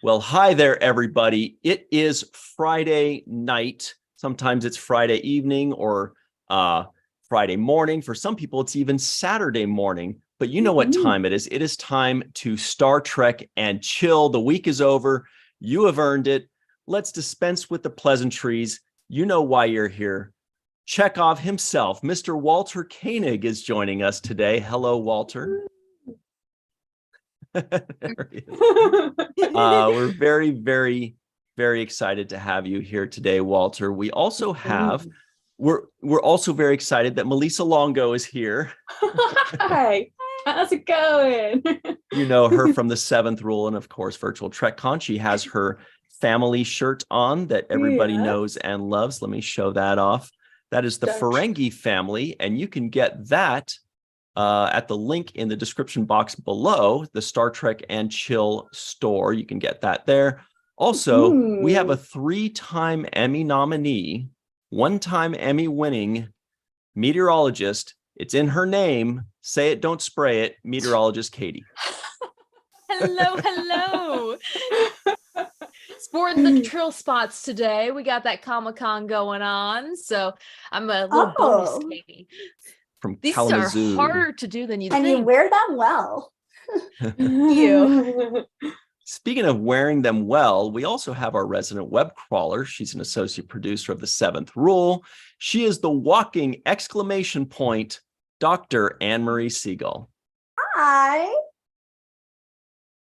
Well, hi there, everybody. It is Friday night. Sometimes it's Friday evening or Friday morning. For some people, it's even Saturday morning. But you know what time it is. It is time to Star Trek and chill. The week is over. You have earned it. Let's dispense with the pleasantries. You know why you're here. Chekhov himself, Mr. Walter Koenig, is joining us today. Hello, Walter. There he is. We're very, very, very excited to have you here today, Walter. We also have, we're also very excited that Melissa Longo is here. Hi, how's it going? You know her from the Seventh Rule and, of course, Virtual TrekCon. She has her family shirt on that everybody knows and loves. Let me show that off. That is the Ferengi family, and you can get that at the link in the description box below, the Star Trek and Chill store. You can get that there. Also, we have a 3-time Emmy nominee, 1-time Emmy winning meteorologist. It's in her name. Say it, don't spray it. Meteorologist Katie. Hello, hello. Sporting the trill spots today. We got that Comic-Con going on. So I'm a little bonus Katie. From These Kalamazoo. are harder to do than you think. And you wear them well. You. Speaking of wearing them well, we also have our resident web crawler. She's an associate producer of the Seventh Rule. She is the walking exclamation point, Dr. Anne-Marie Siegel. Hi.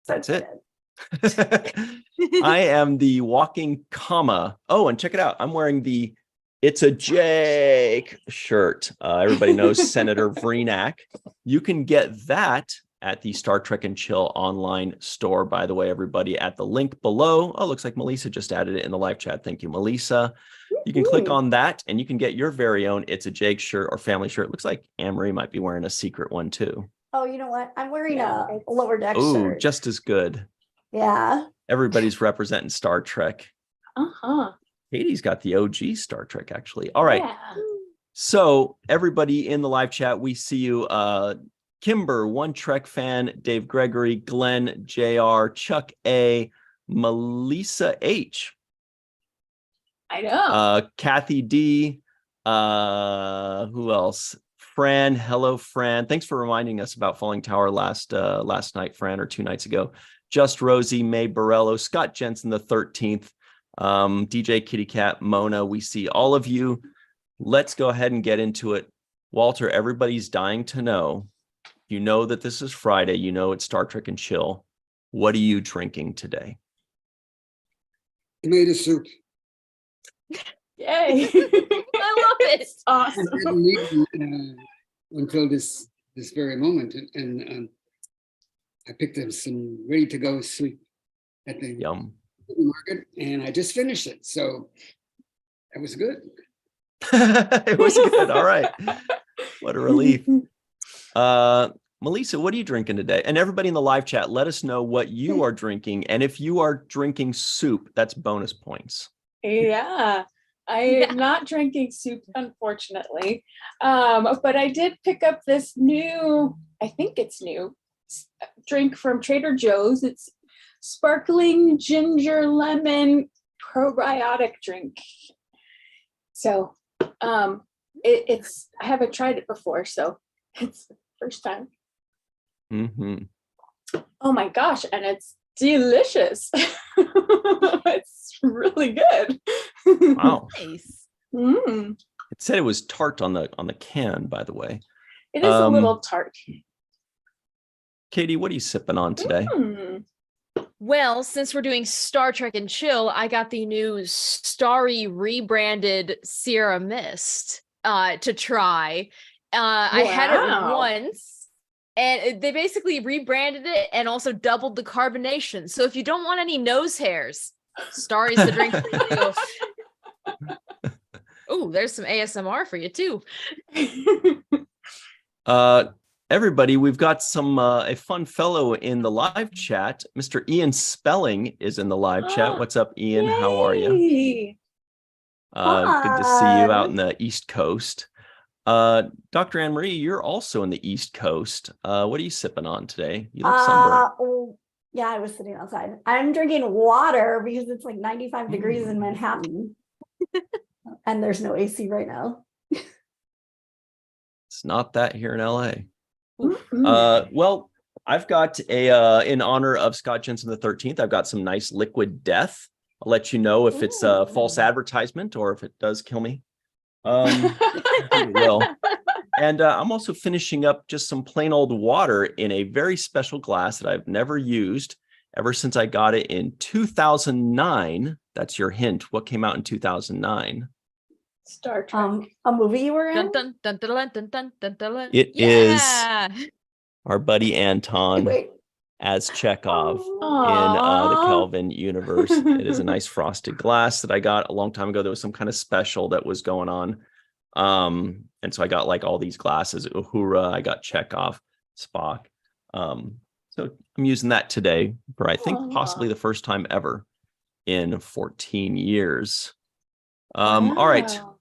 That's it. I am the walking comma. Oh, and check it out. I'm wearing the It's a Jake shirt. Everybody knows Senator Vreenak. You can get that at the Star Trek and Chill online store, by the way, everybody, at the link below. Oh, looks like Melissa just added it in the live chat. Thank you, Melissa. You can click on that and you can get your very own It's a Jake shirt or family shirt. Looks like Anne-Marie might be wearing a secret one too. Oh, you know what? I'm wearing a Lower Deck shirt. Oh, just as good. Yeah. Everybody's representing Star Trek. Katie's got the OG Star Trek, actually. All right. Yeah. So everybody in the live chat, we see you. Kimber, One Trek Fan, Dave Gregory, Glenn, JR, Chuck A, Melissa H. I know. Kathy D. Who else? Fran. Hello, Fran. Thanks for reminding us about Falling Tower last night, Fran, or 2 nights ago. Just Rosie, May Borello, Scott Jensen the 13th, DJ Kitty Cat, Mona. We see all of you. Let's go ahead and get into it. Walter, everybody's dying to know. You know that this is Friday. You know it's Star Trek and Chill. What are you drinking today? Tomato soup. Yay. I love it. It's awesome. I didn't need until this very moment. And I picked up some ready-to-go soup at the market, and I just finished it. So it was good. It was good. All right. What a relief. Melissa, what are you drinking today? And everybody in the live chat, let us know what you are drinking. And if you are drinking soup, that's bonus points. Yeah. I am not drinking soup, unfortunately. But I did pick up this new, I think it's new, drink from Trader Joe's. It's sparkling ginger lemon probiotic drink. So it's I haven't tried it before, so it's the first time. Oh my gosh, and it's delicious. It's really good. Wow. Nice. It said it was tart on the can, by the way. It is a little tart. Katie, what are you sipping on today? Well, since we're doing Star Trek and Chill, I got the new Starry rebranded Sierra Mist to try. I had it once, and they basically rebranded it and also doubled the carbonation. So if you don't want any nose hairs, Starry's the drink for you. Oh, there's some ASMR for you too. Everybody, we've got some a fun fellow in the live chat. Mr. Ian Spelling is in the live chat. What's up, Ian? Yay. How are you? Good to see you out in the East Coast. Dr. Anne-Marie, you're also in the East Coast. What are you sipping on today? You look sunburned. Yeah, I was sitting outside. I'm drinking water because it's like 95 degrees in Manhattan. And there's no AC right now. It's not that here in LA. Mm-mm. Well, I've got in honor of Scott Jensen the 13th, I've got some nice liquid death. I'll let you know if it's a false advertisement or if it does kill me. I think it will. And I'm also finishing up just some plain old water in a very special glass that I've never used ever since I got it in 2009. That's your hint. What came out in 2009? Star Trek. A movie you were in? Dun, dun, dun, dun, dun, dun, dun, dun. It is our buddy Wait, Anton wait. as Chekhov in the Aw. Kelvin universe. It is a nice frosted glass that I got a long time ago. There was some kind of special that was going on. And so I got like all these glasses, Uhura, I got Chekhov, Spock. So I'm using that today for, I think, possibly the first time ever in 14 years. All right. Wow.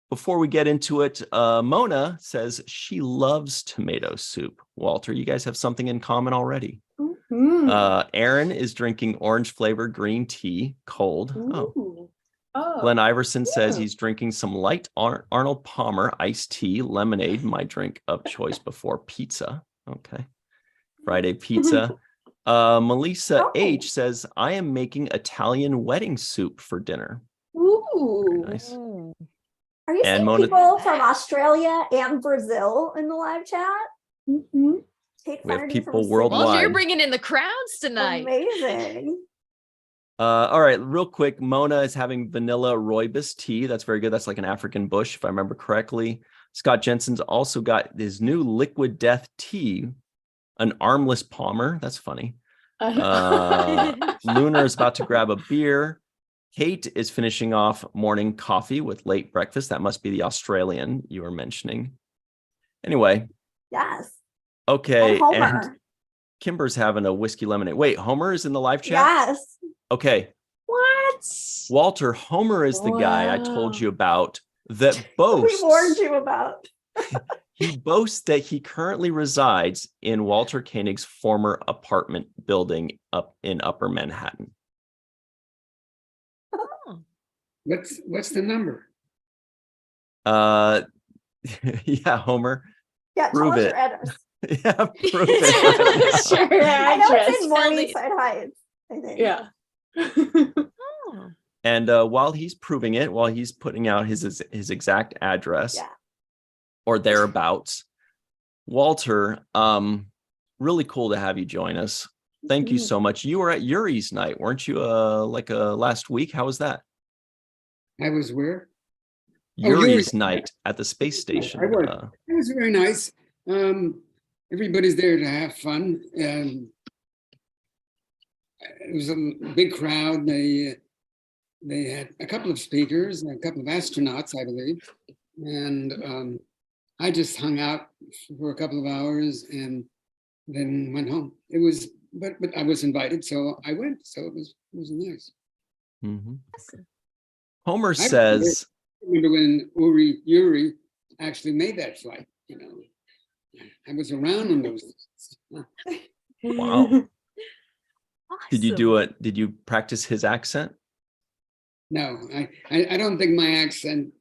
Before we get into it, Mona says she loves tomato soup. Walter, you guys have something in common already. Mhm. Aaron is drinking orange flavored green tea, cold. Ooh. Oh. Glenn Iverson says Yeah. he's drinking some light Arnold Palmer iced tea, lemonade, my drink of choice before pizza. Okay. Friday pizza. Melissa H says, I am making Italian wedding soup for dinner. Ooh. Very nice. Are you And seeing Mona- people from Australia and Brazil in the live chat? Mhm. Kate We have Flaherty people from Sydney. worldwide. Well, you're bringing in the crowds tonight. Amazing. All right, real quick. Mona is having vanilla rooibos tea. That's very good. That's like an African bush, if I remember correctly. Scott Jensen's also got his new liquid death tea, an armless Palmer. That's funny. Lunar is about to grab a beer. Kate is finishing off morning coffee with late breakfast. That must be the Australian you were mentioning. Anyway. Yes. Okay. And Homer. And Kimber's having a whiskey lemonade. Wait, Homer is in the live chat? Yes. Okay. What? Walter, Homer is the guy I told Wow. you about that boasts. We warned you about. He boasts that he currently resides in Walter Koenig's former apartment building up in Upper Manhattan. What's the number? Yeah, Homer. Yeah, Prove tell us it. your address. Yeah, prove it. Sure. I know it's in Tell Morningside Heights, I think. Yeah. Oh. And while he's proving it, while he's putting out his exact address or thereabouts, Walter, really cool to have you join us. Thank you so much. You were at Yuri's night, weren't you? Last week. How was that? I was where? Yuri's night at the space station. It was very nice. Everybody's there to have fun. It was a big crowd. They had a couple of speakers and a couple of astronauts, I believe. And I just hung out for a couple of hours and then went home. It was, but I was invited, so I went. So it was nice. Mm-hmm. Homer says, I remember when Yuri actually made that flight. You know, I was around on those. wow. Did you do it? Did you practice his accent? No, I don't think my accent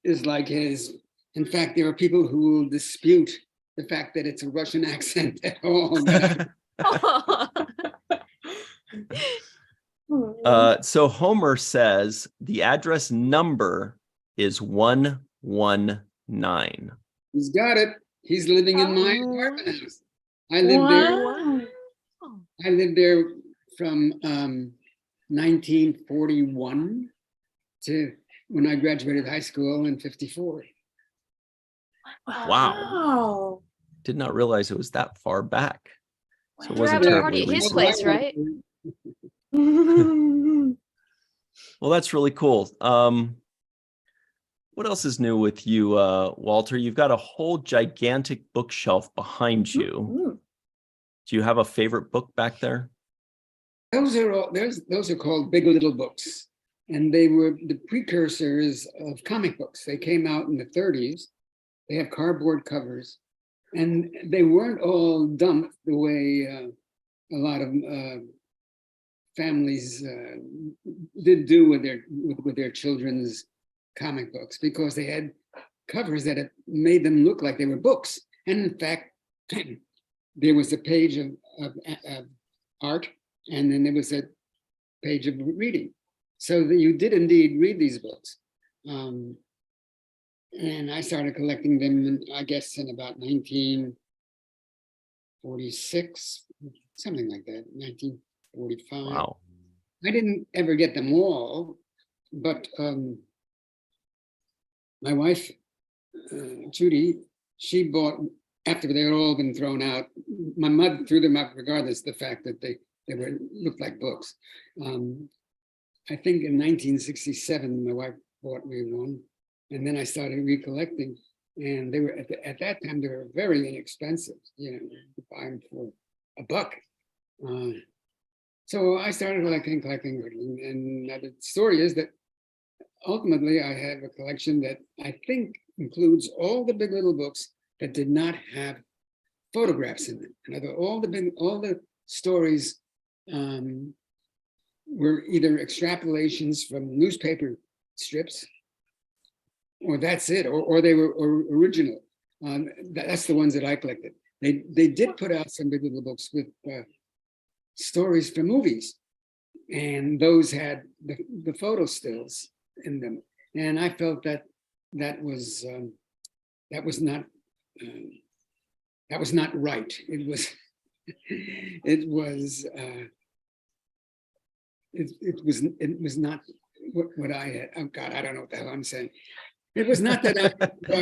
is like his. In fact, there are people who will dispute the fact that it's a Russian accent at all. So Homer says the address number is 119. He's got it. He's living in my apartment house. I lived there. I lived there from 1941 to when I graduated high school in 54. Wow. Did not realize it was that far back. So it We're wasn't having a terribly party at his recent. place, right? Well, that's really cool. What else is new with you, Walter? You've got a whole gigantic bookshelf behind you. Do you have a favorite book back there? Those are called Big Little books, and they were the precursors of comic books. They came out in the 30s. They have cardboard covers, and they weren't all dumped the way a lot of families did do with their children's comic books, because they had covers that made them look like they were books. And in fact, there was a page of art, and then there was a page of reading. So that you did indeed read these books. And I started collecting them, I guess, in about 1946, something like that, 1945. Wow. I didn't ever get them all, but my wife, Judy, she bought, after they had all been thrown out, my mother threw them out regardless of the fact that they looked like books. I think in 1967, my wife bought me one, and then I started recollecting, and they were at that time they were very inexpensive. You know, you could buy them for $1. So I started collecting, and the story is that ultimately I have a collection that I think includes all the Big Little books that did not have photographs in them. And all the stories were either extrapolations from newspaper strips, or that's it, or they were original. That's the ones that I collected. They did put out some Big Little books with stories from movies, and those had the photo stills in them. And I felt that was not right. It was not what I had. Oh God, I don't know what the hell I'm saying. It was not that I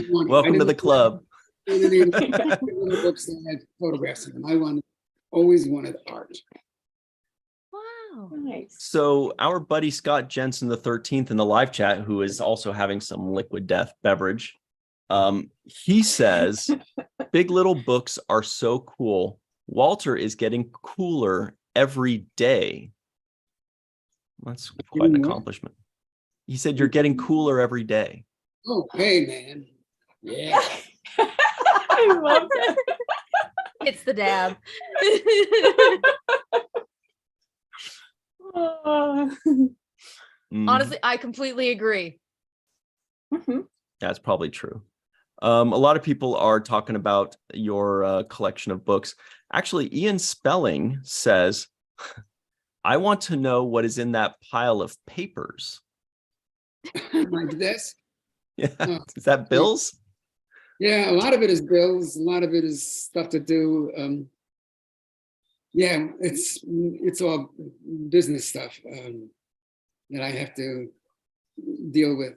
wanted. Welcome to the club. Books that had photographs in them. I always wanted art. Wow. Nice. So our buddy Scott Jensen, the 13th in the live chat, who is also having some Liquid Death beverage, he says, Big Little books are so cool. Walter is getting cooler every day. That's quite an accomplishment. He said, you're getting cooler every day. Oh, hey, man. Yeah. I love that. It's the dab. Honestly, I completely agree. That's probably true. A lot of people are talking about your collection of books. Actually, Ian Spelling says, I want to know what is in that pile of papers. My desk? Yeah. Is that bills? Yeah, a lot of it is bills. A lot of it is stuff to do. Yeah, it's all business stuff that I have to deal with.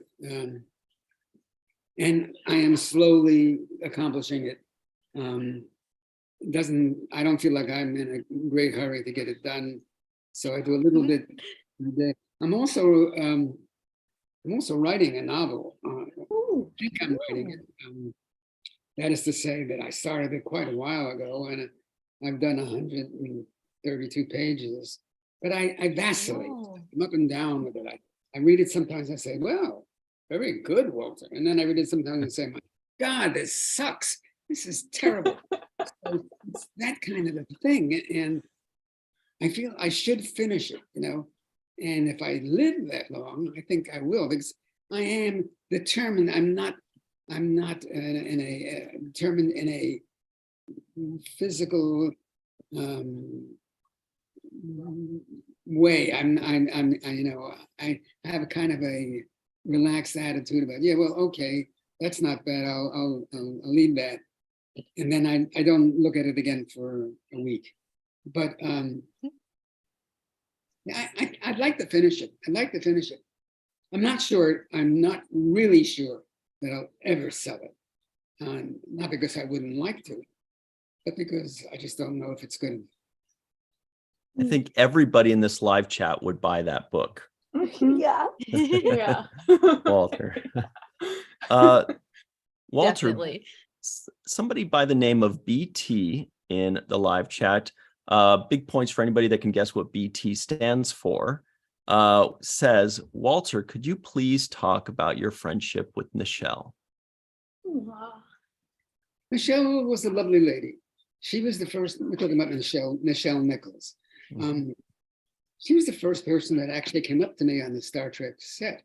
And I am slowly accomplishing it. I don't feel like I'm in a great hurry to get it done. So I do a little bit a day. I'm also writing a novel. I think I'm writing it. That is to say that I started it quite a while ago, and I've done 132 pages. But I vacillate. I'm up and down with it. I read it sometimes. I say, "Well, very good, Walter," and then I read it sometimes and say, "My God, this sucks. This is terrible." So it's that kind of a thing, and I feel I should finish it, you know. And if I live that long, I think I will, because I am determined. I'm not determined in a physical way. I have a kind of a relaxed attitude about, yeah, well, okay, that's not bad. I'll leave that, and then I don't look at it again for a week. But I'd like to finish it. I'm not sure. I'm not really sure that I'll ever sell it. Not because I wouldn't like to, but because I just don't know if it's good. I think everybody in this live chat would buy that book. Yeah. Yeah. Walter. Walter, Definitely. somebody by the name of BT in the live chat, big points for anybody that can guess what BT stands for, says, Walter, could you please talk about your friendship with Nichelle? Nichelle was a lovely lady. she was the first, we're talking about Nichelle Nichols. She was the first person that actually came up to me on the Star Trek set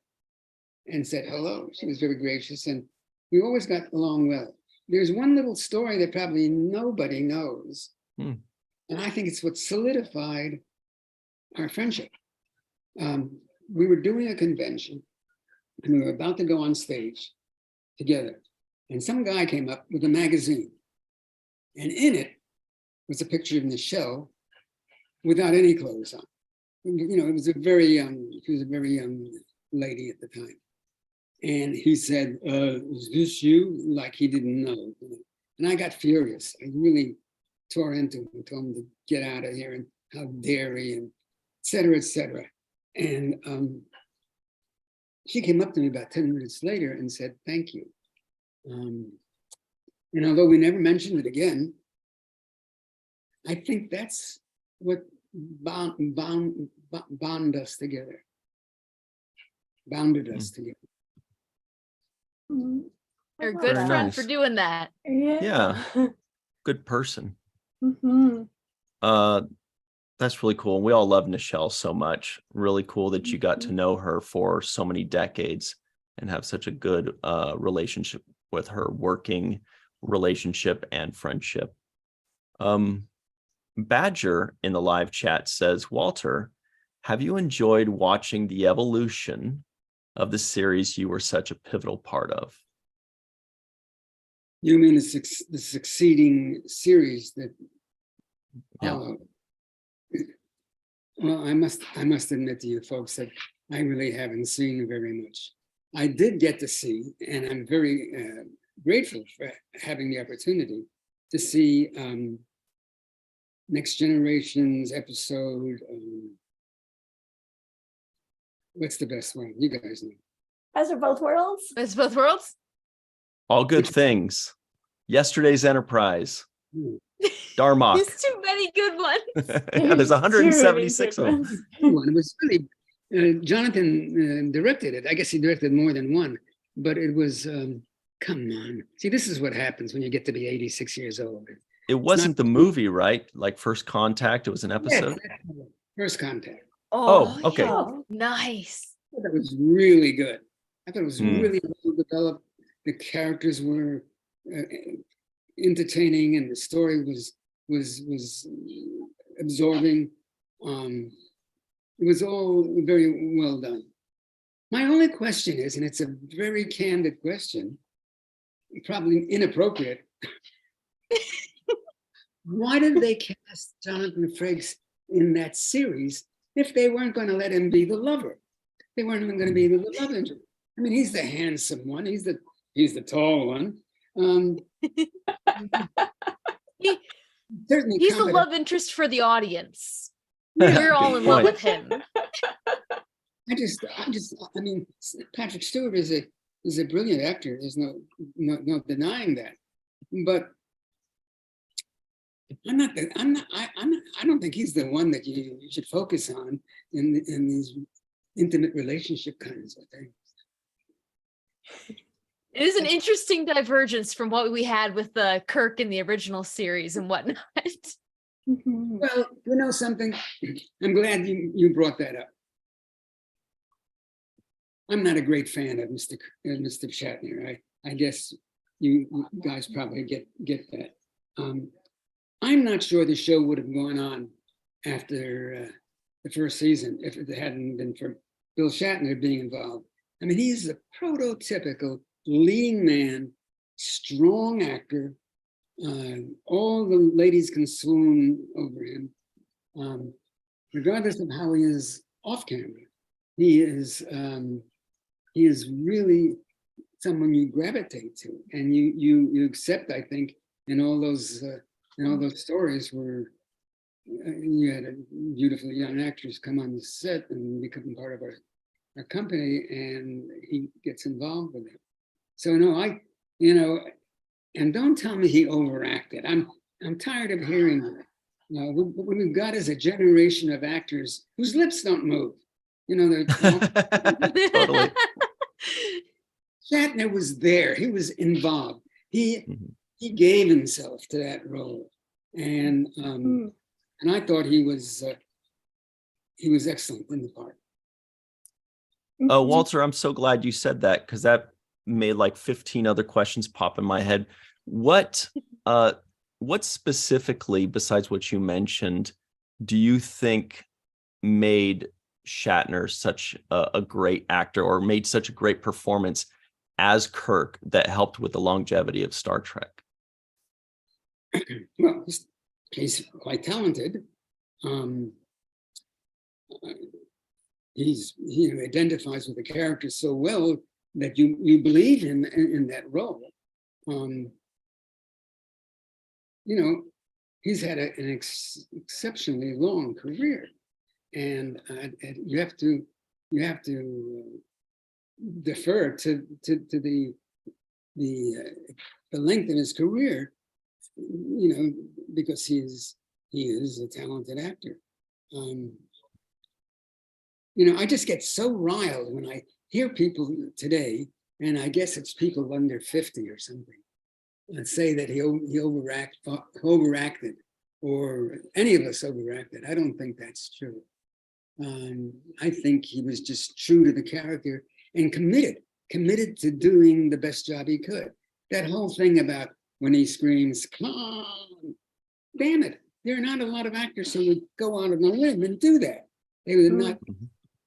and said hello. She was very gracious, and we always got along well. There's one little story that probably nobody knows, and I think it's what solidified our friendship. We were doing a convention, and we were about to go on stage together, and some guy came up with a magazine, and in it was a picture of Nichelle without any clothes on. You know, it was a very she was a very young lady at the time. And he said, is this you? Like he didn't know. And I got furious. I really tore into him and told him to get out of here and how dare he, and et cetera, et cetera. And she came up to me about 10 minutes later and said, thank you. And although we never mentioned it again, I think that's what bound us together, bounded us together. You're a good Very friend nice. for doing that. Yeah. Good person. Mhm. That's really cool. We all love Nichelle so much. Really cool that you got to know her for so many decades and have such a good relationship with her, working relationship and friendship. Badger in the live chat says, Walter, have you enjoyed watching the evolution of the series you were such a pivotal part of? You mean the succeeding series that? Yeah. Well, I must admit to you folks that I really haven't seen very much. I did get to see, and I'm very grateful for having the opportunity to see Next Generation's episode. What's the best one? You guys know. Best of Both Worlds. Best of Both Worlds? All Good Things. Yesterday's Enterprise. Hmm. Darmok. There's too many good ones. Yeah, there's 176 of them. It was really, Jonathan directed it. I guess he directed more than one, but it was, come on. See, this is what happens when you get to be 86 years old. It wasn't the movie, right? Like First Contact, it was an episode. Yes, First Contact. Oh, okay. Yeah. Nice. That was really good. I thought it was really well developed. The characters were entertaining, and the story was absorbing. It was all very well done. My only question is, and it's a very candid question, probably inappropriate. Why did they cast Jonathan Frakes in that series if they weren't going to let him be the lover? They weren't even going to be the love interest. I mean, he's the handsome one. He's the tall one. Certainly He's the competent. love interest for the audience. Yeah. We're all in love with him. I mean, Patrick Stewart is a brilliant actor. There's no denying that. But I don't think he's the one that you should focus on in these intimate relationship kinds of things. It is an interesting divergence from what we had with Kirk in the original series and whatnot. Well, you know something? I'm glad you brought that up. I'm not a great fan of Mr. Shatner. I guess you guys probably get that. I'm not sure the show would have gone on after the first season if it hadn't been for Bill Shatner being involved. I mean, he's a prototypical leading man, strong actor. All the ladies can swoon over him, regardless of how he is off camera. He is really someone you gravitate to, and you accept. I think in all those stories where you had a beautiful young actress come on the set and become part of our company, and he gets involved with it. So no, and don't tell me he overacted. I'm tired of hearing that. What we've got is a generation of actors whose lips don't move. They're Totally. Shatner was there. He was involved. He gave himself to that role. and I thought he was excellent in the part. Walter, I'm so glad you said that, because that made like 15 other questions pop in my head. What specifically, besides what you mentioned, do you think made Shatner such a great actor, or made such a great performance as Kirk, that helped with the longevity of Star Trek? Well, he's quite talented. He identifies with the character so well that you believe him in that role. He's had an exceptionally long career, and you have to defer to the length of his career, because he is a talented actor. I just get so riled when I hear people today, and I guess it's people under 50 or something, and say that he overacted, or any of us overacted. I don't think that's true. I think he was just true to the character and committed to doing the best job he could. That whole thing about when he screams, "Come on," damn it, there are not a lot of actors who would go out on a limb and do that. They would not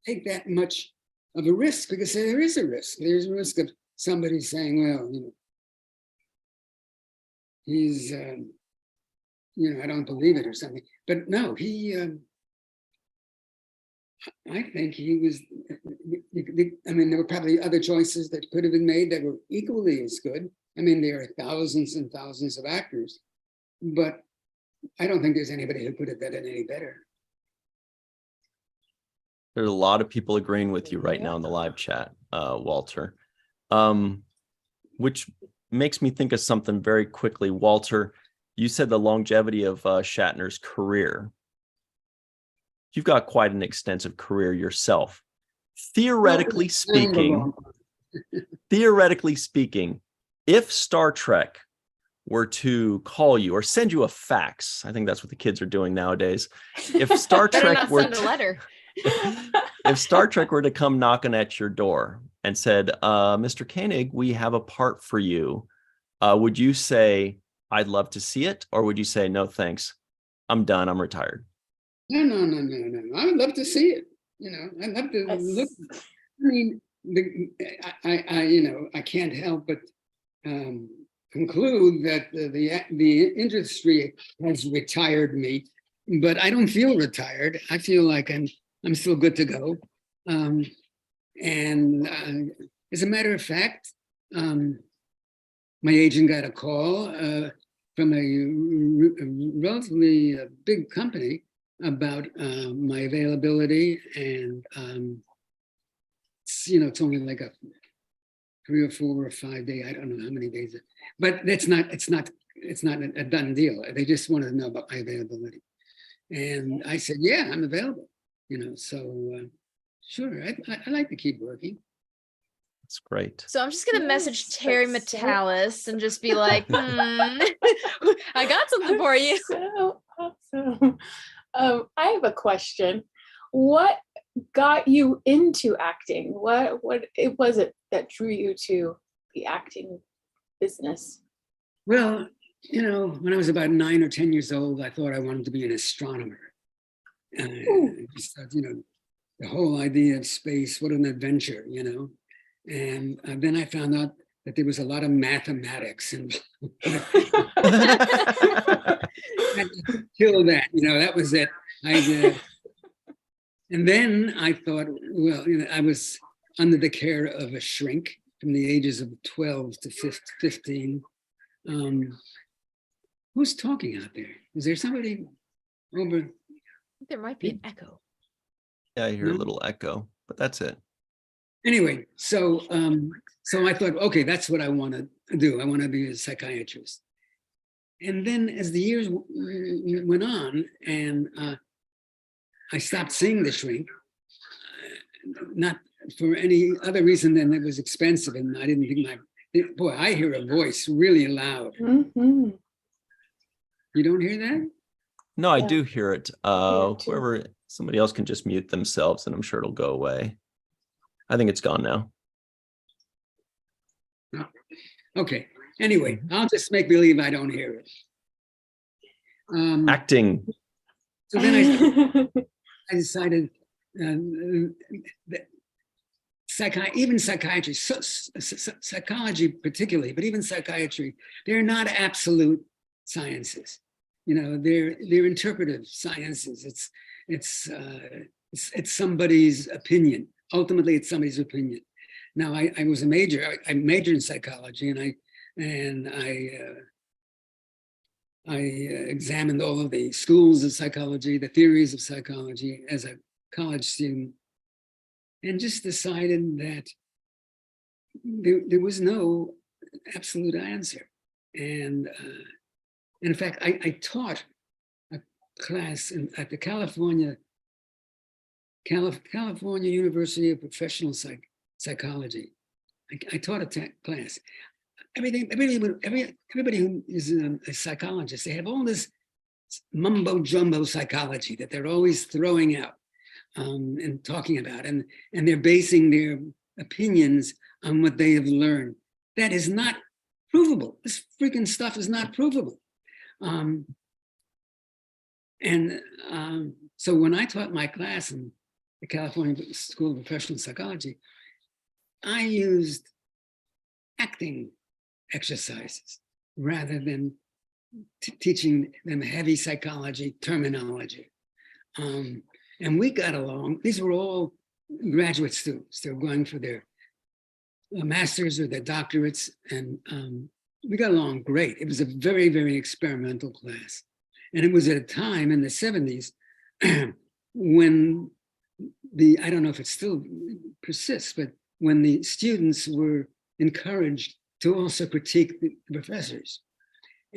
take that much of a risk, because there is a risk. There's a risk of somebody saying, well, he's, I don't believe it or something. But no, I think he was, there were probably other choices that could have been made that were equally as good. There are thousands and thousands of actors, but I don't think there's anybody who could have done it any better. There's a lot of people agreeing with you right now in the live chat, Walter, which makes me think of something very quickly. Walter, you said the longevity of Shatner's career. You've got quite an extensive career yourself. Theoretically speaking, if Star Trek were to call you or send you a fax, I think that's what the kids are doing nowadays. If Star Trek were send a letter. If Star Trek were to come knocking at your door and said, Mr. Koenig, we have a part for you, would you say, I'd love to see it? Or would you say, no, thanks, I'm done, I'm retired? No. I would love to see it. I'd love to look. I can't help but conclude that the industry has retired me, but I don't feel retired. I feel like I'm still good to go. And as a matter of fact, my agent got a call from a relatively big company about my availability, and it's only like a 3 or 4 or 5 day, I don't know how many days, but it's not a done deal. They just wanted to know about my availability, and I said, yeah, I'm available. So sure, I like to keep working. That's great. So I'm just gonna message Terry Metalis and just be like, I got something for you. So awesome. I have a question. What got you into acting? What was it that drew you to the acting business? Well, when I was about 9 or 10 years old, I thought I wanted to be an astronomer. I just thought, the whole idea of space, what an adventure, And then I found out that there was a lot of mathematics and kill that, that was it. And then I thought, well, I was under the care of a shrink from the ages of 12 to 15. Who's talking out there? Is there somebody over? There might be an echo. Yeah, I hear a little echo, but that's it. Anyway, so I thought, okay, that's what I want to do. I want to be a psychiatrist. And then as the years went on, and I stopped seeing the shrink, not for any other reason than it was expensive, and I didn't think boy, I hear a voice really loud. Mm-hmm. You don't hear that? No, I Yeah. do hear it. too. Whoever, somebody else can just mute themselves and I'm sure it'll go away. I think it's gone now. No. Okay. Anyway, I'll just make believe I don't hear it. Acting. So then I decided that even psychiatry, psychology particularly, but even psychiatry, they're not absolute sciences. You know, they're interpretive sciences. It's somebody's opinion. Ultimately, it's somebody's opinion. Now, I majored in psychology, and I examined all of the schools of psychology, the theories of psychology as a college student, and just decided that there was no absolute answer. And in fact, I taught a class at the California University of Professional Psychology. I taught a class. Everybody who is a psychologist, they have all this mumbo jumbo psychology that they're always throwing out and talking about, and they're basing their opinions on what they have learned. That is not provable. This freaking stuff is not provable. So when I taught my class in the California School of Professional Psychology, I used acting exercises rather than teaching them heavy psychology terminology. And we got along. These were all graduate students. They were going for their masters or their doctorates, and we got along great. It was a very, very experimental class. And it was at a time in the 70s when I don't know if it still persists, but when the students were encouraged to also critique the professors.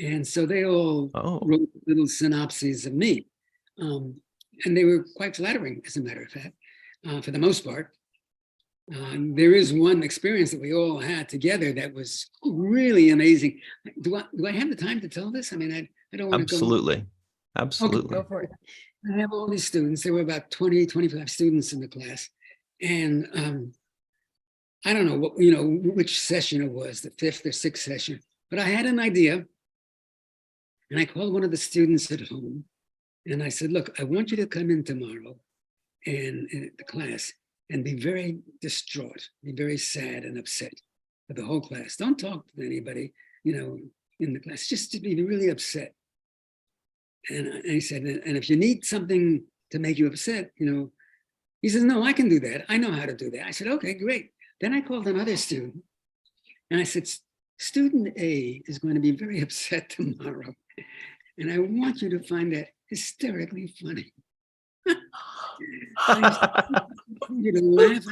And so they all wrote little synopses of me. And they were quite flattering, as a matter of fact, for the most part. There is one experience that we all had together that was really amazing. Do I have the time to tell this? I mean, I don't want to go. Absolutely. Go for it. I have all these students. There were about 20, 25 students in the class. And I don't know which session it was, the 5th or 6th session, but I had an idea. And I called one of the students at home and I said, look, I want you to come in tomorrow and in the class and be very distraught, be very sad and upset for the whole class. Don't talk to anybody, in the class, just to be really upset. And I said, and if you need something to make you upset, he says, no, I can do that. I know how to do that. I said, okay, great. Then I called another student and I said, student A is going to be very upset tomorrow. And I want you to find that hysterically funny. I want you to laugh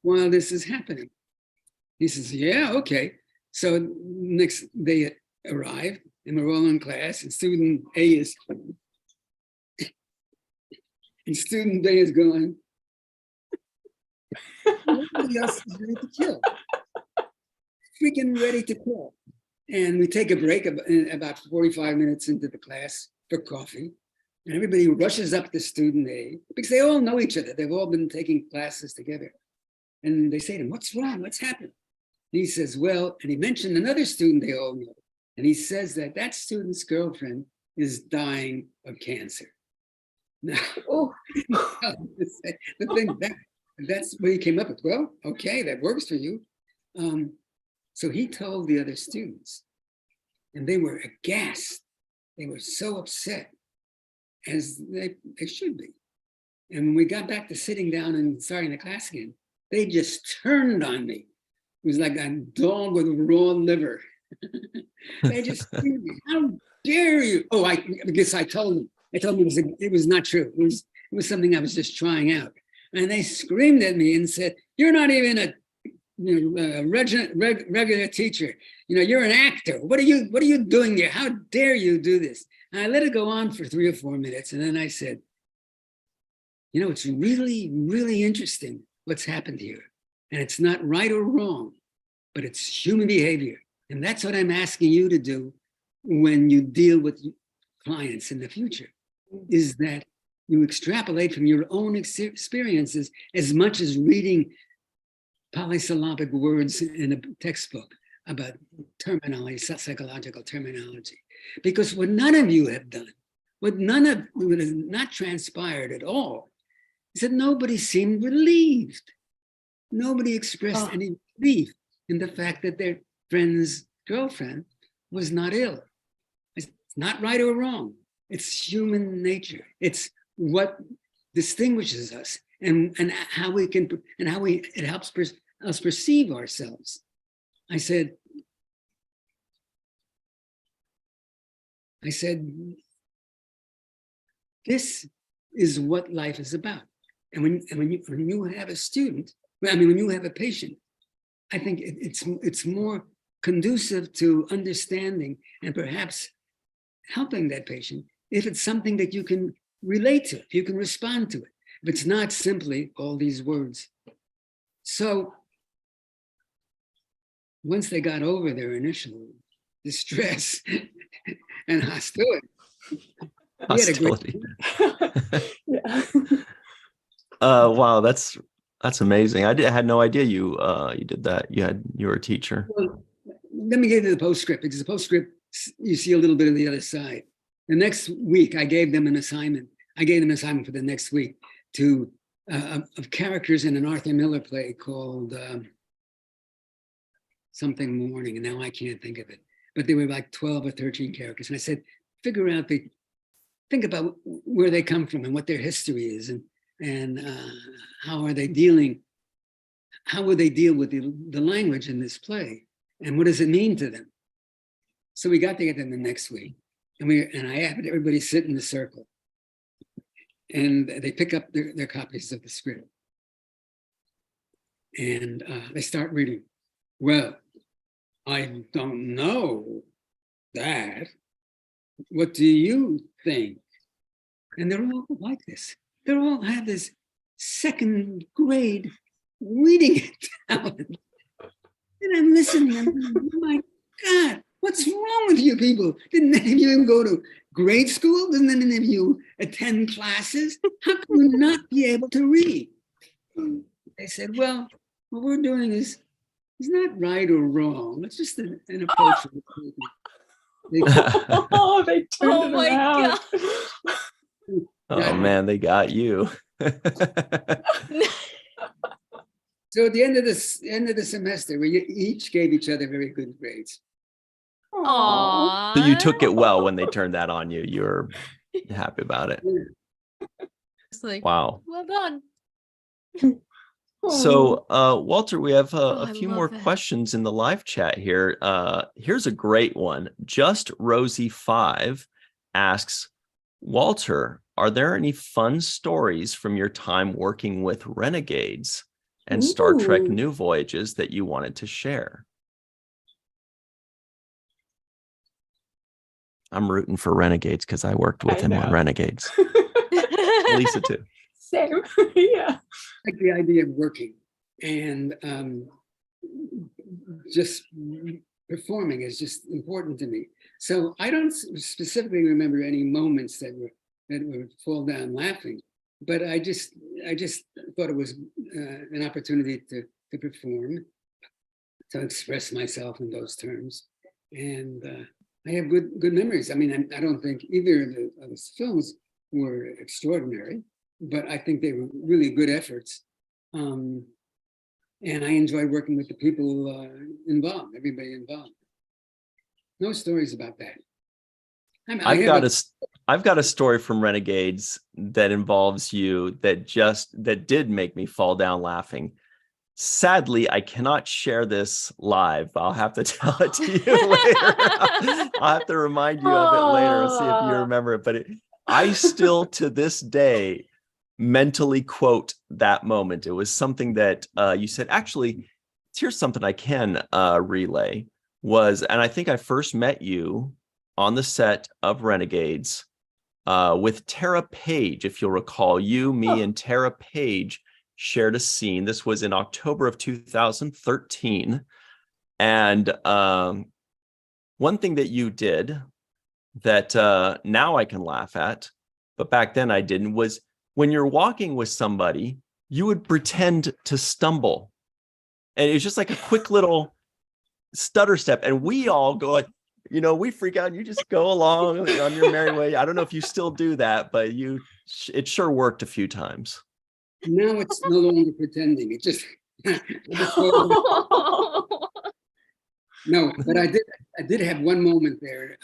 while this is happening. He says, yeah, okay. So next day arrived and we're all in class and student A is and student B is going, everybody else is ready to kill. Freaking ready to kill. And we take a break about 45 minutes into the class for coffee. And everybody rushes up to student A because they all know each other. They've all been taking classes together. And they say to him, what's wrong? What's happened? And he says, well, and he mentioned another student they all know. And he says that student's girlfriend is dying of cancer. Now, the thing that's what he came up with. Well, okay, that works for you. So he told the other students, and they were aghast. They were so upset, as they should be. And when we got back to sitting down and starting the class again, they just turned on me. It was like a dog with raw liver. They just screamed, how dare you? Oh, I guess I told them. I told them it was not true. It was something I was just trying out. And they screamed at me and said, you're not even a regular teacher. You're an actor. What are you doing there? How dare you do this? And I let it go on for 3 or 4 minutes. And then I said, it's really, really interesting what's happened here. And it's not right or wrong, but it's human behavior. And that's what I'm asking you to do when you deal with clients in the future is that you extrapolate from your own experiences as much as reading polysyllabic words in a textbook about terminology, psychological terminology. Because what none of you have done, what has not transpired at all, is that nobody seemed relieved. Nobody expressed any relief in the fact that their friend's girlfriend was not ill. It's not right or wrong. It's human nature. It's what distinguishes us and how we can, and how it helps us perceive ourselves. I said, this is what life is about. And when you have a student, when you have a patient, I think it's more conducive to understanding and perhaps helping that patient if it's something that you can relate to, if you can respond to it. If it's not simply all these words. So once they got over their initial distress and hostility, Yeah. Wow, that's amazing. I had no idea you did that. You were a teacher. Well, let me get to the postscript, because the postscript, you see a little bit of the other side. The next week, I gave them an assignment. I gave them an assignment for the next week to of characters in an Arthur Miller play called something Morning, and now I can't think of it. But there were like 12 or 13 characters, and I said, think about where they come from and what their history is, and how are they dealing? How would they deal with the language in this play, and what does it mean to them? So we got together the next week, and I had everybody sit in the circle, and they pick up their copies of the script, and they start reading. Well, I don't know that. What do you think? And they're all like this. They all have this second grade reading talent. And I'm listening, I'm like, oh my God, what's wrong with you people? Didn't any of you even go to grade school? Didn't any of you attend classes? How can you not be able to read? They said, well, what we're doing is not right or wrong. It's just an approach. Oh, they turned it my around. God. Oh man, they got you. So at the end of the semester, we each gave each other very good grades. Aww. So you took it well when they turned that on you. You were happy about it. It's like, Wow. well done. So, Walter, we have a I few love more it. questions in the live chat here. Here's a great one. Just Rosie 5 asks, Walter, are there any fun stories from your time working with Renegades and Star Trek Ooh. New Voyages that you wanted to share? I'm rooting for Renegades because I worked with I him on know. Renegades. Lisa too. Same. Yeah. Like the idea of working and just performing is just important to me. So I don't specifically remember any moments that would fall down laughing, but I just thought it was an opportunity to perform, to express myself in those terms, and I have good memories. I mean, I don't think either of those films were extraordinary, but I think they were really good efforts. And I enjoyed working with the people involved, everybody involved. No stories about that. I mean, I've got a story from Renegades that involves you that did make me fall down laughing. Sadly, I cannot share this live. I'll have to tell it to you later. I'll have to remind you of it later and see if you remember it. But I still, to this day, mentally quote that moment. It was something that you said, actually, here's something I can relay was, and I think I first met you on the set of Renegades with Tara Page. If you'll recall, you, me, and Tara Page shared a scene. This was in October of 2013. And one thing that you did that now I can laugh at, but back then I didn't, was when you're walking with somebody, you would pretend to stumble. And it was just like a quick little stutter step. And we all go like, we freak out and you just go along on your merry way. I don't know if you still do that, but it sure worked a few times. Now it's no longer pretending. It just, no, but I did have one moment there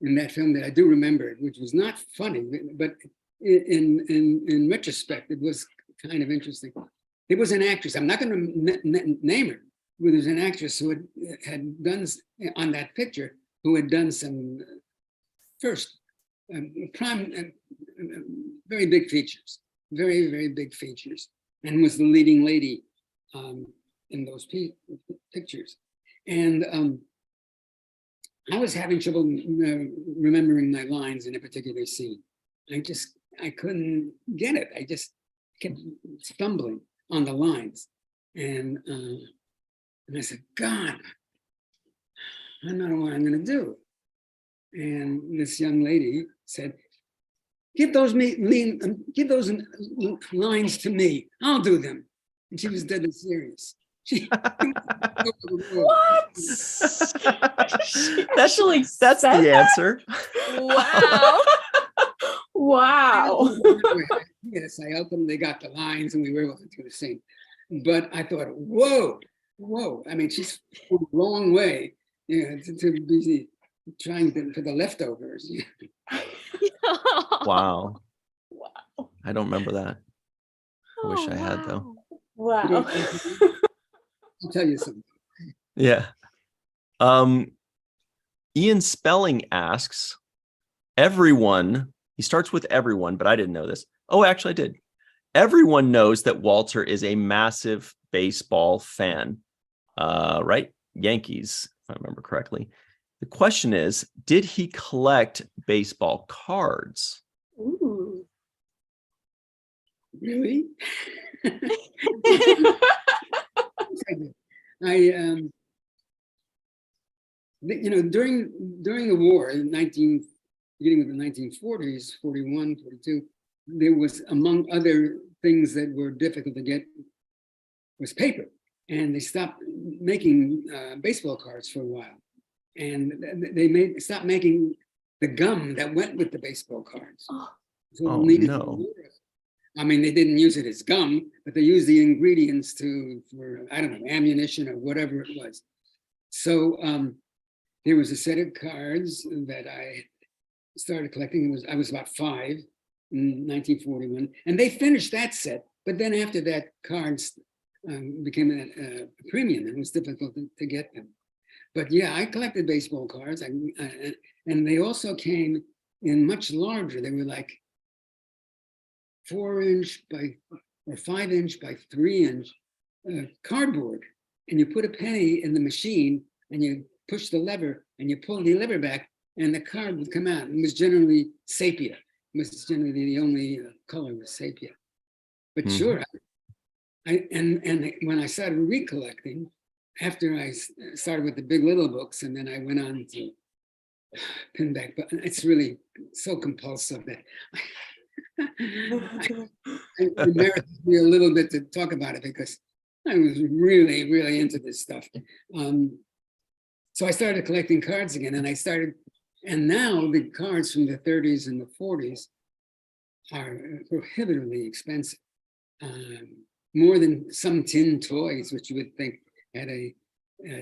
in that film that I do remember, which was not funny, but in retrospect, it was kind of interesting. It was an actress. I'm not going to name her, but there was an actress who had done on that picture, who had done some first very big features, very, very big features, and was the leading lady in those pictures. And I was having trouble remembering my lines in a particular scene. I couldn't get it. I just kept stumbling on the lines. And I said, God, I don't know what I'm going to do. And this young lady said, give those lines to me. I'll do them. And she was deadly serious. What? That's the answer. Wow. Wow. Yes, I helped them. They got the lines, and we were able to do the same. But I thought, whoa. I mean, she's a long way, to be trying for the leftovers. Wow. I don't remember that. I wish I had, though. Wow. I'll tell you something. Yeah. Ian Spelling asks, he starts with everyone, but I didn't know this. Oh, actually I did. Everyone knows that Walter is a massive baseball fan, right? Yankees, if I remember correctly. The question is, did he collect baseball cards? Ooh. Really? During the war, beginning of the 1940s, 41, 42, there was, among other things that were difficult to get, was paper. And they stopped making baseball cards for a while. And they stopped making the gum that went with the baseball cards. So Oh, no. I mean, they didn't use it as gum, but they used the ingredients for, I don't know, ammunition or whatever it was. So there was a set of cards that I started collecting. I was about 5 in 1941, and they finished that set. But then after that, cards became a premium, and it was difficult to get them. But yeah, I collected baseball cards, and they also came in much larger. They were like 4-inch or 5-inch by 3-inch cardboard, and you put a penny in the machine, and you push the lever, and you pull the lever back, and the card would come out. It was generally sepia. It was generally the only color was sepia. But sure, and when I started recollecting, after I started with the Big Little books, and then I went on to Pinback, but it's really so compulsive that it embarrasses me a little bit to talk about it, because I was really, really into this stuff. So I started collecting cards again, and now the cards from the 30s and the 40s are prohibitively expensive. More than some tin toys, which you would think had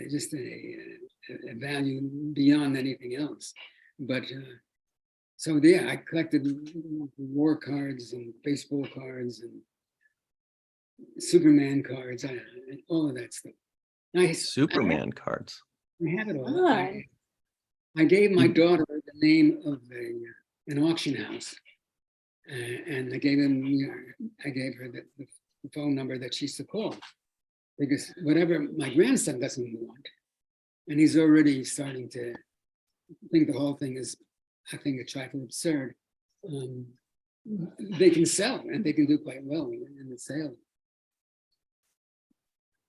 just a value beyond anything else. But so yeah, I collected war cards and baseball cards and Superman cards, all of that stuff. Superman cards. I have it all. I gave my daughter the name of an auction house, and I gave her the phone number that she's to call, because whatever my grandson doesn't want, and he's already starting to think the whole thing is, I think, a trifle absurd. They can sell, and they can do quite well in the sale.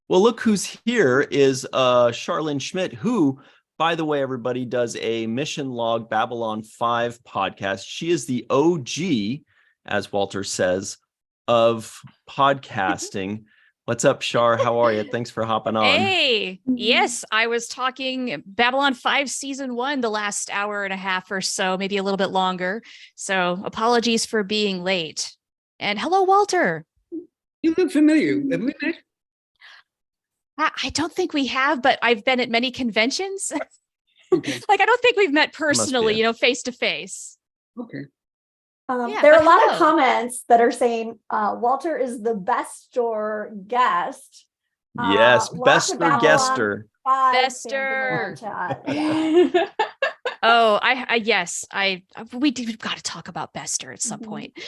Well, look who's here is Charlene Schmidt, who, by the way, everybody, does a Mission Log Babylon 5 podcast. She is the OG, as Walter says, of podcasting. What's up, Shar? How are you? Thanks for hopping on. Hey, yes, I was talking Babylon 5 season 1 the last hour and a half or so, maybe a little bit longer. So apologies for being late. And hello, Walter. You look familiar. Have we met? I don't think we have, but I've been at many conventions. Okay. Like, I don't think we've met be personally, it. Face to face. Okay. Yeah, there are but a lot hello. of comments that are saying Walter is the best store guest. Yes, Lots of Bester Babylon Guester. 5 fans in the Bester. live chat. Yeah. Oh, we've got to talk about Bester at some Mhm. point.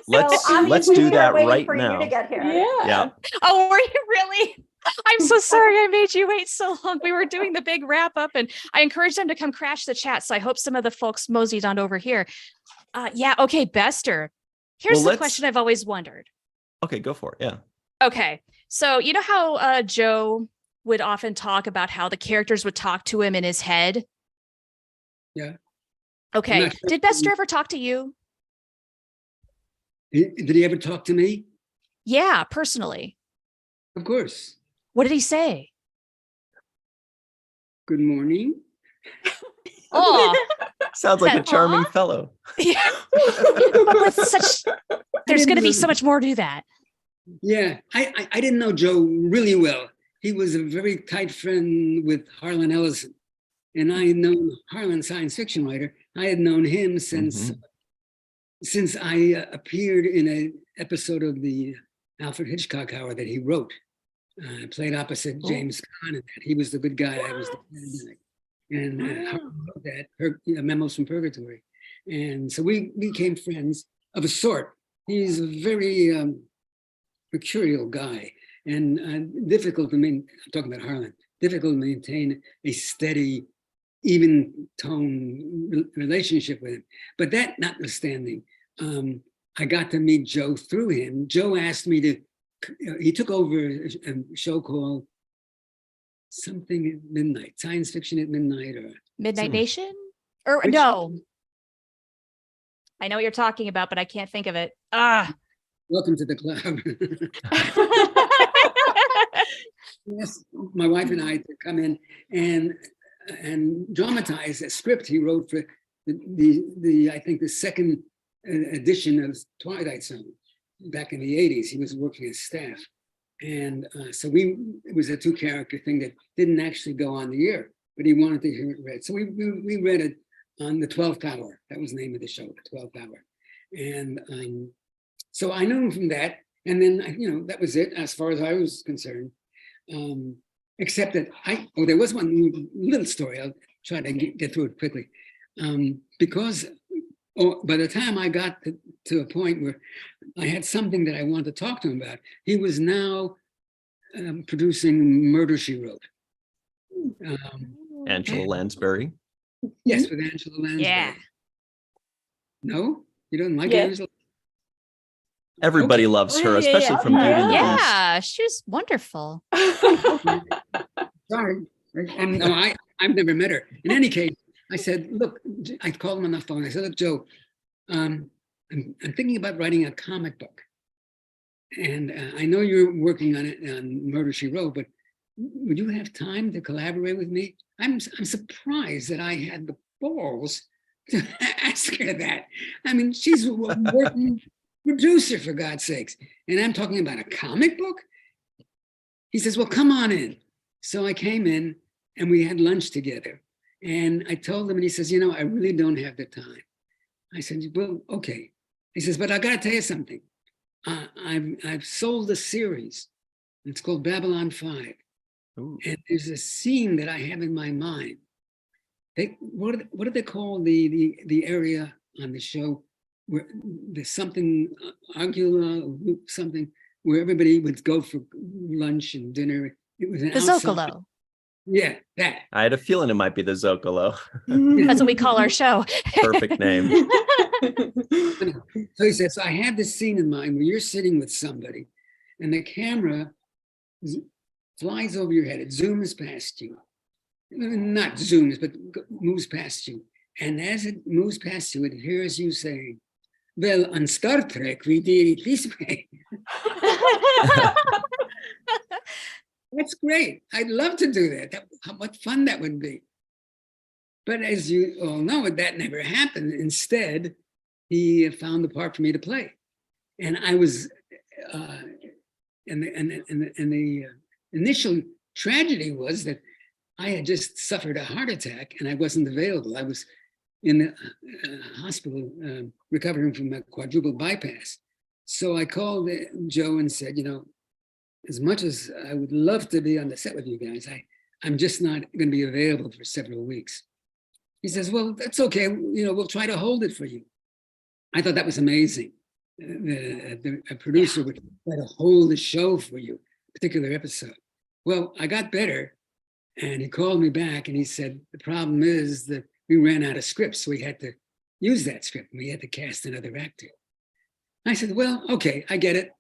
Let's obviously do we are that waiting right for now. you to get here. Yeah. Oh, were you really? I'm so sorry I made you wait so long. We were doing the big wrap up and I encouraged them to come crash the chat. So I hope some of the folks moseyed on over here. Yeah. Okay. Bester. Here's Well, the let's- question I've always wondered. Okay, go for it. Yeah. Okay. So you know how Joe would often talk about how the characters would talk to him in his head? Yeah. Okay. not sure. Did Bester ever talk to you? Did he ever talk to me? Yeah, personally. Of course. What did he say? Good morning. Oh, Sounds like a Aw. charming fellow. yeah. But with such, there's going to be so much more to that. Yeah, I didn't know Joe really well. He was a very tight friend with Harlan Ellison. And I had known Harlan, science fiction writer. I had known him since I appeared in an episode of the Alfred Hitchcock Hour that he wrote. I played opposite James Caan, and that he was the good guy. I was the bad guy. And Harlan wrote that, Memos from Purgatory. And so we became friends of a sort. He's a very mercurial guy and difficult to maintain. I'm talking about Harlan. Difficult to maintain a steady, even tone relationship with him. But that notwithstanding, I got to meet Joe through him. Joe asked me to. He took over a show called something at midnight, science fiction at midnight, or Midnight something. Nation? Or Which- no. I know what you're talking about, but I can't think of it. Welcome to the club. Yes, my wife and I to come in and dramatize a script he wrote for the I think the second edition of Twilight Zone back in the 80s. He was working as staff, and so it was a 2-character thing that didn't actually go on the air, but he wanted to hear it read. So we read it on the 12th hour. That was the name of the show, the 12th hour, and so I knew him from that, and then that was it as far as I was concerned. Except that there was one little story. I'll try to get through it quickly. Because by the time I got to a point where I had something that I wanted to talk to him about, he was now producing Murder, She Wrote. Angela Lansbury. Yes, with Angela Lansbury. Yeah. No? You don't like Yes. Angela? Everybody Okay. loves her, Yeah, especially from Beauty and the Beast. Yeah, she was wonderful. Sorry. And no, I've never met her. In any case, I said, look, I called him on the phone. I said, look, Joe, I'm thinking about writing a comic book. And I know you're working on it on Murder, She Wrote, but would you have time to collaborate with me? I'm surprised that I had the balls to ask her that. I mean, she's a working producer, for God's sakes. And I'm talking about a comic book? He says, well, come on in. So I came in and we had lunch together. And I told him, and he says, I really don't have the time. I said, well, okay. He says, but I got to tell you something. I've sold a series. It's called Babylon 5. Ooh. And there's a scene that I have in my mind. What do they call the area on the show where there's something Agula, something where everybody would go for lunch and dinner? It was an The outside- Zocalo. Yeah, that. I had a feeling it might be the Zocalo. That's what we call our show. Perfect name. So he says, I have this scene in mind where you're sitting with somebody and the camera flies over your head. It zooms past you. not zooms, but moves past you. And as it moves past you, it hears you saying, well, on Star Trek, we did it this way. That's great. I'd love to do that. What fun that would be. But as you all know, that never happened. Instead, he found the part for me to play. And I was, and the initial tragedy was that I had just suffered a heart attack and I wasn't available. I was in the hospital recovering from a quadruple bypass. So I called Joe and said, you know, as much as I would love to be on the set with you guys, I'm just not going to be available for several weeks. He says, well, that's okay. You know, we'll try to hold it for you. I thought that was amazing. A producer would try to hold the show for you, a particular episode. Well, I got better and he called me back and he said, the problem is that we ran out of scripts. So we had to use that script and we had to cast another actor. I said, well, okay, I get it.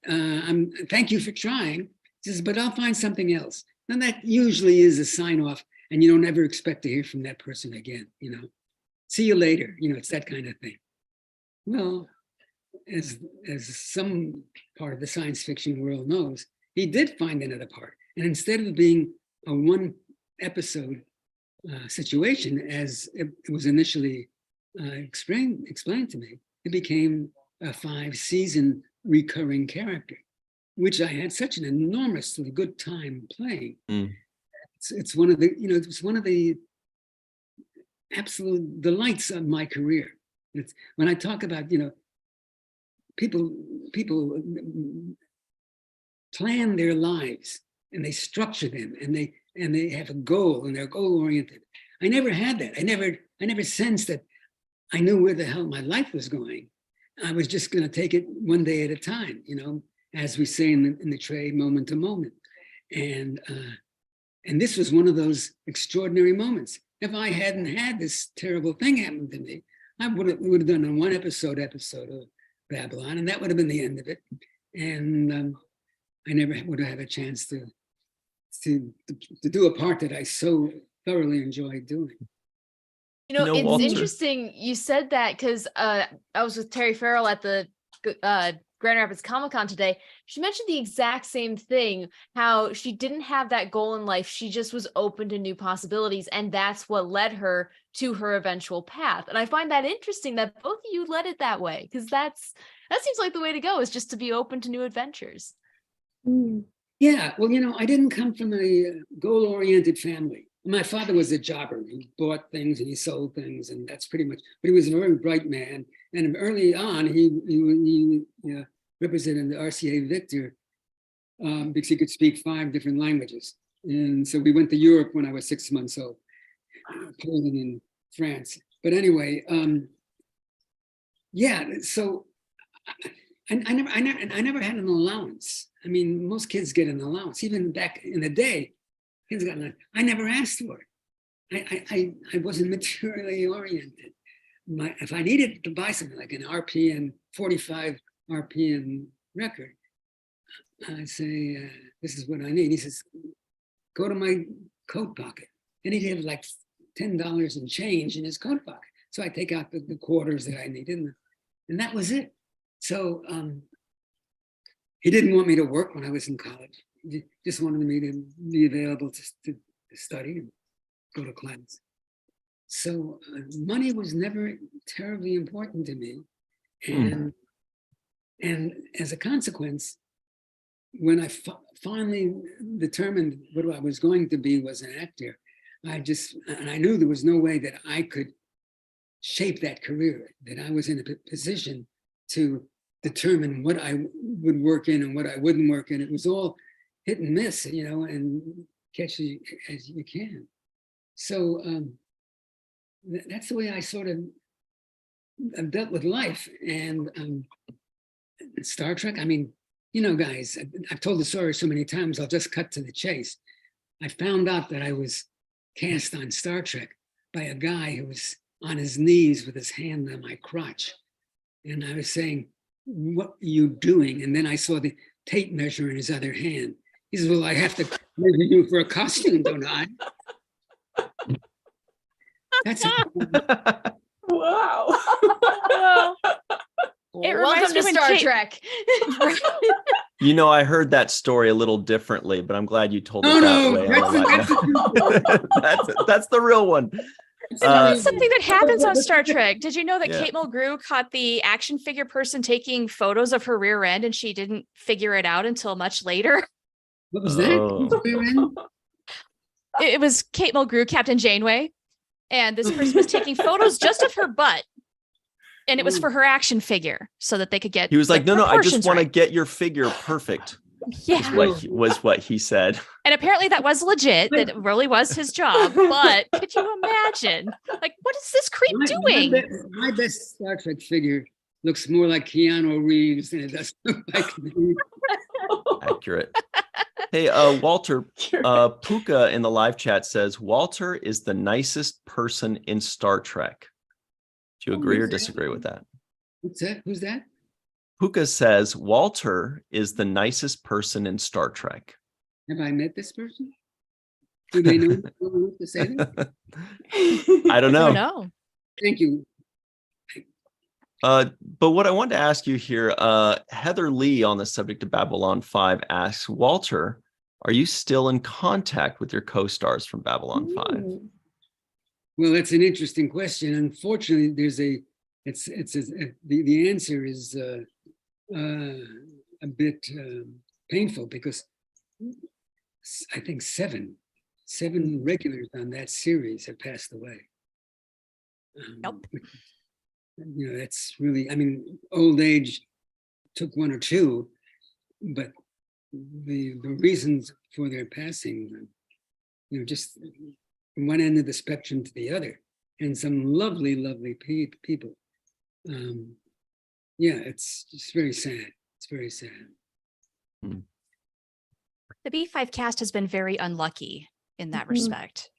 Thank you for trying. He says, but I'll find something else. And that usually is a sign off and you don't ever expect to hear from that person again, you know. See you later, you know, it's that kind of thing. Well, as some part of the science fiction world knows, he did find another part. And instead of being a one episode situation, as it was initially explained to me, it became a 5-season recurring character, which I had such an enormously good time playing. It's one of the, you know, it's one of the absolute delights of my career. It's when I talk about, you know, people plan their lives and they structure them and they have a goal and they're goal oriented. I never had that. I never sensed that I knew where the hell my life was going. I was just going to take it one day at a time, you know, as we say in the trade, moment to moment. And this was one of those extraordinary moments. If I hadn't had this terrible thing happen to me, I would have done a one episode of Babylon, and that would have been the end of it. And I never would have had a chance to do a part that I so thoroughly enjoyed doing. You know, it's Walter, interesting you said that because I was with Terry Farrell at the Grand Rapids Comic-Con today. She mentioned the exact same thing, how she didn't have that goal in life. She just was open to new possibilities. And that's what led her to her eventual path. And I find that interesting that both of you led it that way, because that seems like the way to go, is just to be open to new adventures. Yeah, well, you know, I didn't come from a goal-oriented family. My father was a jobber. He bought things and he sold things, and that's pretty much. But he was a very bright man. And early on, he represented the RCA Victor because he could speak 5 different languages. And so we went to Europe when I was 6 months old, Poland and France. But anyway, yeah. So I never had an allowance. I mean, most kids get an allowance. Even back in the day, kids got an. I never asked for it. I wasn't materially oriented. If I needed to buy something like an RPM 45 RPM record, I'd say, "This is what I need." He says, "Go to my coat pocket," and he'd have like $10 in change in his coat pocket. So I take out the quarters that I needed, and that was it. So he didn't want me to work when I was in college. He just wanted me to be available to study and go to class. So money was never terribly important to me. And as a consequence, when I finally determined what I was going to be was an actor, I knew there was no way that I could shape that career, that I was in a position to determine what I would work in and what I wouldn't work in. It was all hit and miss, you know, and catch as you can. So that's the way I sort of dealt with life. And Star Trek, I mean, you know, guys, I've told the story so many times, I'll just cut to the chase. I found out that I was cast on Star Trek by a guy who was on his knees with his hand on my crotch. And I was saying, "What are you doing?" And then I saw the tape measure in his other hand. He says, "Well, I have to measure you for a costume, don't I?" That's Wow. It reminds Welcome me to when Star Kate- Trek. You know, I heard that story a little differently, but I'm glad you told it No, that no, way. That's the real one. It's something that happens on Star Trek. Did you know that Yeah. Kate Mulgrew caught the action figure person taking photos of her rear end and she didn't figure it out until much later? What was that? Oh. It was Kate Mulgrew, Captain Janeway, and this person was taking photos just of her butt. And it was for her action figure so that they could get He was like, the no, I just proportions want to right." get your figure perfect. Yeah. Was what he said. And apparently that was legit. That it really was his job. But could you imagine? Like, what is this creep doing? My best Star Trek figure looks more like Keanu Reeves than it does look like me. Accurate. Hey, Walter, Puka in the live chat says Walter is the nicest person in Star Trek. Do you agree or disagree with that? What's that? Who's that? Puka says Walter is the nicest person in Star Trek. Have I met this person? Do they know what to say? I don't I know. don't know. Thank you. But what I wanted to ask you here, Heather Lee on the subject of Babylon 5 asks, Walter, are you still in contact with your co-stars from Babylon 5? Well, that's an interesting question. Unfortunately, the answer is a bit painful because I think seven regulars on that series have passed away. Yep. You know, that's really, I mean, old age took one or two, but the reasons for their passing, you know, just from one end of the spectrum to the other, and some lovely, lovely people. Yeah, it's just very sad. It's very sad. The B5 cast has been very unlucky in that respect.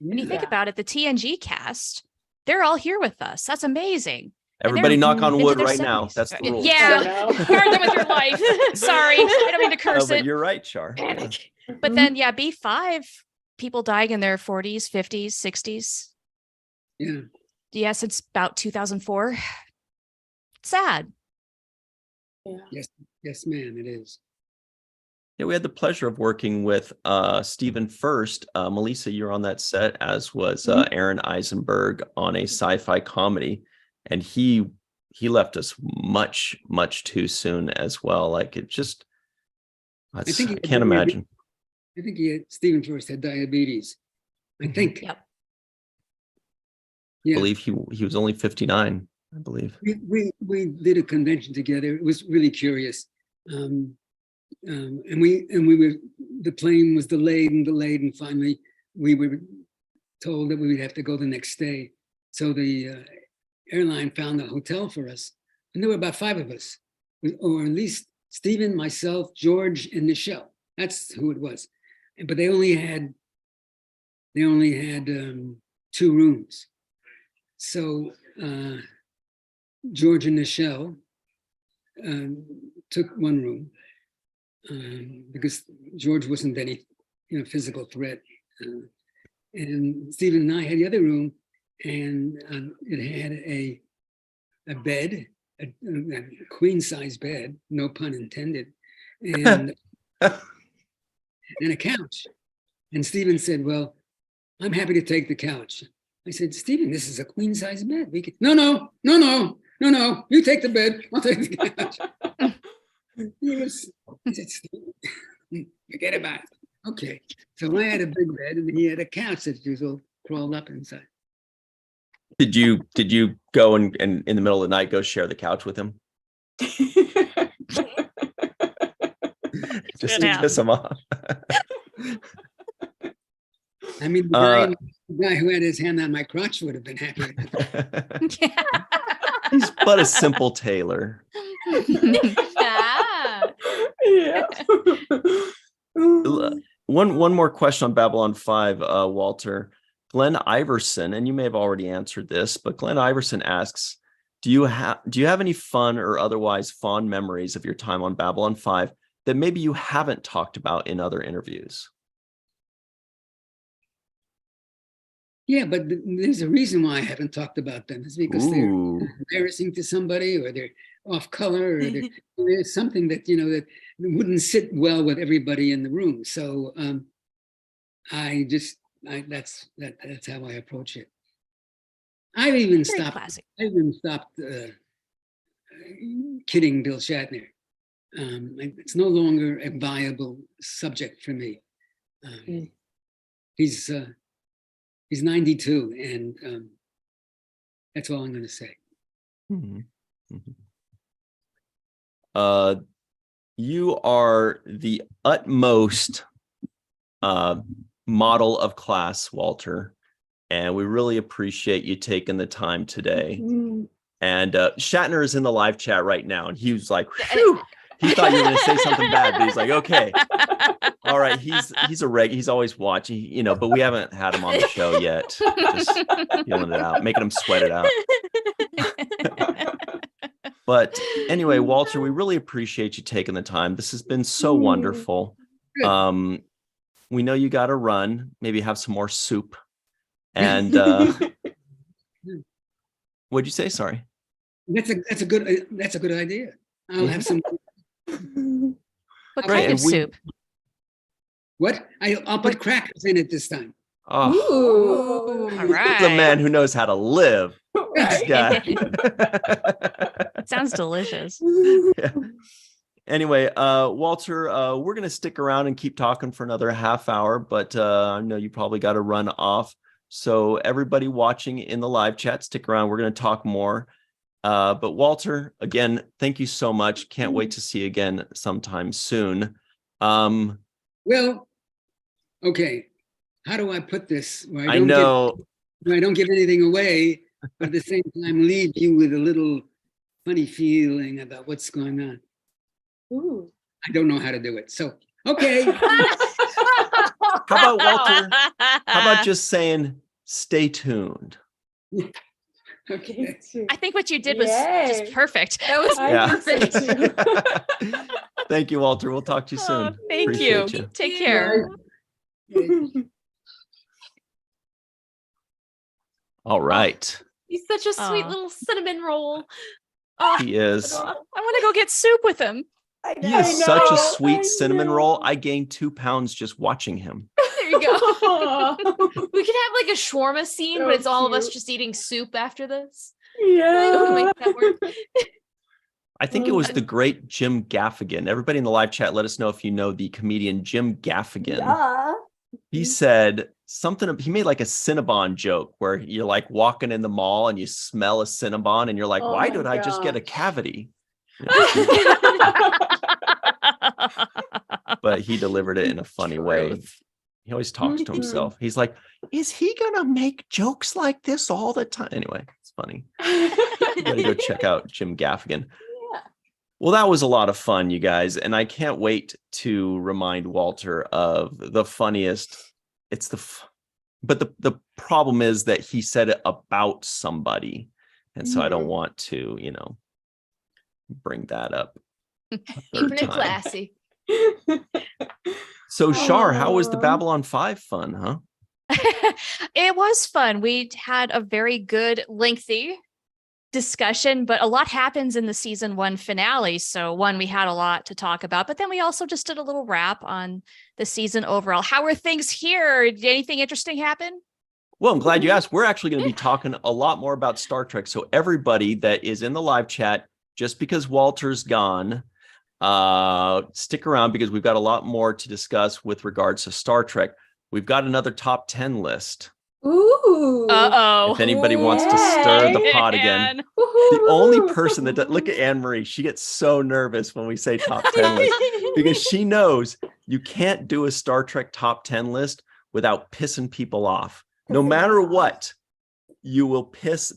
Yeah. When you think about it, the TNG cast, they're all here with us. That's amazing. Everybody knock on into wood their right now. 70s. That's the rule. Yeah. Guard them with your life. Sorry. I don't mean to No, curse but it. you're right, Char. Panic. But then, yeah, B5, people dying in their 40s, 50s, 60s. Yeah. Yeah, since about 2004. Sad. Yes, ma'am, it is. Yeah, we had the pleasure of working with Stephen First. Melissa, you're on that set, as was Aaron Eisenberg on a sci-fi comedy. And he left us much, much too soon as well. Like it just, I can't imagine. I think Stephen First had diabetes. I think. Yep. Yeah. I believe he was only 59, I believe. We did a convention together. It was really curious. And the plane was delayed, and finally we were told that we would have to go the next day. So the airline found a hotel for us, and there were about 5 of us, or at least Stephen, myself, George, and Nichelle. That's who it was. But they only had 2 rooms. So George and Nichelle took 1 room because George wasn't any physical threat, and Stephen and I had the other room, and it had a bed, a queen size bed, no pun intended, and and a couch. And Stephen said, "Well, I'm happy to take the couch." I said, "Stephen, this is a queen size bed. We can." No. You take the bed. I'll take the couch. He said, "Stephen, forget about it." Okay. So I had a big bed, and he had a couch that he was all crawled up inside. Did you go and in the middle of the night go share the couch with him? Just to piss him off. I mean, the guy who had his hand on my crotch would have been happy. He's but a simple tailor. Yeah. One more question on Babylon 5, Walter. Glenn Iverson, and you may have already answered this, but Glenn Iverson asks, do you have any fun or otherwise fond memories of your time on Babylon 5 that maybe you haven't talked about in other interviews? Yeah, but there's a reason why I haven't talked about them. It's because they're embarrassing to somebody, or they're off color, or there's something that, that wouldn't sit well with everybody in the room. So that's how I approach it. I've even stopped kidding Bill Shatner. It's no longer a viable subject for me. He's 92, and that's all I'm going to say. You are the utmost model of class, Walter, and we really appreciate you taking the time today. And Shatner is in the live chat right now, and he was like, phew. He thought you were going to say something bad, but he's like, okay, all right. He's a he's always watching, but we haven't had him on the show yet. Just feeling it out, making him sweat it out. But anyway, Walter, we really appreciate you taking the time. This has been so wonderful. We know you got to run, maybe have some more soup. And what'd you say? Sorry. That's a good idea. I'll have some. What kind of soup? What? I'll put crackers in it this time. Oh, all right. The man who knows how to live. This guy. Sounds delicious. Yeah. Anyway, Walter, we're going to stick around and keep talking for another half hour, but I know you probably got to run off. So everybody watching in the live chat, stick around. We're going to talk more. But Walter, again, thank you so much. Can't wait to see you again sometime soon. Well, okay. How do I put this? Where I know. I don't give anything away, but at the same time leave you with a little funny feeling about what's going on. Ooh. I don't know how to do it. So, okay. How about, Walter? How about just saying, stay tuned? Okay. I think what you did was just perfect. That was perfect. Thank you, Walter. We'll talk to you soon. Thank Appreciate you. Take care. All right. He's such a sweet little cinnamon roll. He is. I want to go get soup with him. He is such a sweet cinnamon roll. I gained 2 pounds just watching him. There you go. We could have like a shawarma scene, but it's all of us just eating soup after this. Yeah. Make that work. I think it was the great Jim Gaffigan. Everybody in the live chat, let us know if you know the comedian Jim Gaffigan. Yeah. He said something, he made like a Cinnabon joke where you're like walking in the mall and you smell a Cinnabon and you're like, why did I just get a cavity? But he delivered it in a funny way. He always talks to himself. He's like, is he gonna make jokes like this all the time? Anyway, it's funny. You gotta go check out Jim Gaffigan. Yeah. Well, that was a lot of fun, you guys. And I can't wait to remind Walter of the funniest. But the problem is that he said it about somebody. And so I don't want to, bring that up. Keeping it classy. So Shar, how was the Babylon 5 fun, huh? It was fun. We had a very good, lengthy discussion, but a lot happens in the season 1 finale. So we had a lot to talk about, but then we also just did a little wrap on the season overall. How are things here? Did anything interesting happen? Well, I'm glad you asked. We're actually going to be talking a lot more about Star Trek. So everybody that is in the live chat, just because Walter's gone, stick around because we've got a lot more to discuss with regards to Star Trek. We've got another top 10 list. Ooh. Uh-oh. If anybody wants to stir the pot again. The only person that look at Anne-Marie, she gets so nervous when we say top 10 list because she knows you can't do a Star Trek top 10 list without pissing people off. No matter what,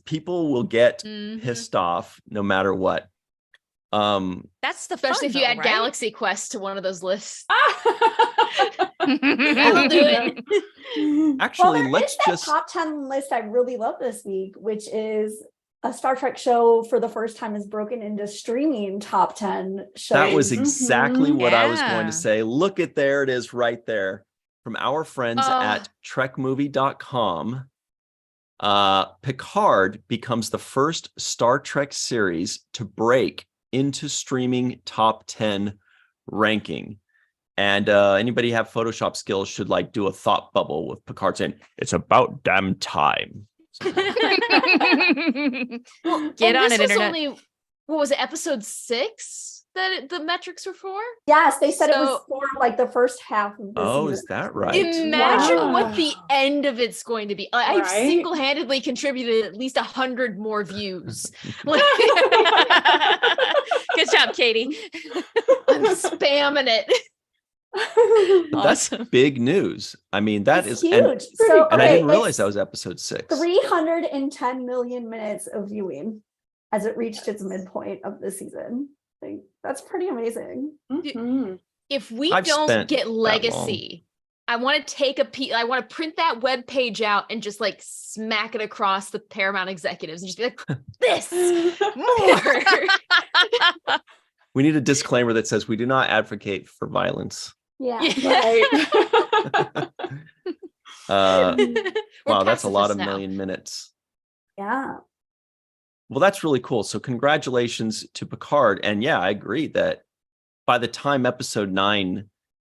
people will get pissed off no matter what. That's the Especially if you add right? Galaxy Quest to one of those lists. That'll do it. Actually, well, let's just top 10 list I really love this week, which is a Star Trek show for the first time is broken into streaming top 10 shows. That was exactly what I was going to say. Look at there it is right there from our friends at trekmovie.com. Picard becomes the first Star Trek series to break into streaming top 10 ranking. And anybody have Photoshop skills should like do a thought bubble with Picard saying, "It's about damn time." Get And on this it, was internet. only, what was it, episode 6 that the metrics were for? Yes, they said it was So- for like the first half of the Oh, season. is that right? Imagine what the Wow. end of it's going to be. I've Right? single-handedly contributed at least 100 more views. Like, Good job, Katie. I'm spamming it. But that's Awesome. big news. I mean, that It's is, huge. So, and I okay, didn't realize it's that was episode 6. 310 million minutes of viewing as it reached its midpoint of the season. Like, that's pretty amazing. Mhm. If we I've don't spent get that Legacy, I want to take I want to print that web page out and just like smack it across the Paramount executives and just be like, this more. We need a disclaimer that says we do not advocate for violence. Yeah. Right. Wow, We're that's a lot of pacifists now. million minutes. Yeah. Well, that's really cool. So congratulations to Picard. And yeah, I agree that by the time episode 9,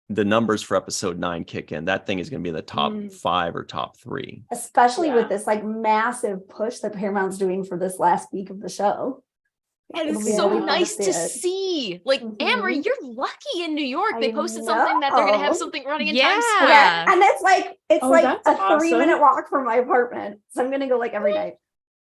the numbers for episode 9 kick in, that thing is going to be in the top 5 or top 3. Especially Yeah. with this like massive push that Paramount's doing for this last week of the show. And It'll it's be so really fun nice to it. see. Like, Amory, Mhm. you're lucky in New York. They I posted something that they're going to have know. something running in Yeah. Times Okay, Square. and it's Oh, like that's a awesome. 3-minute walk from my apartment. So I'm gonna go like every night.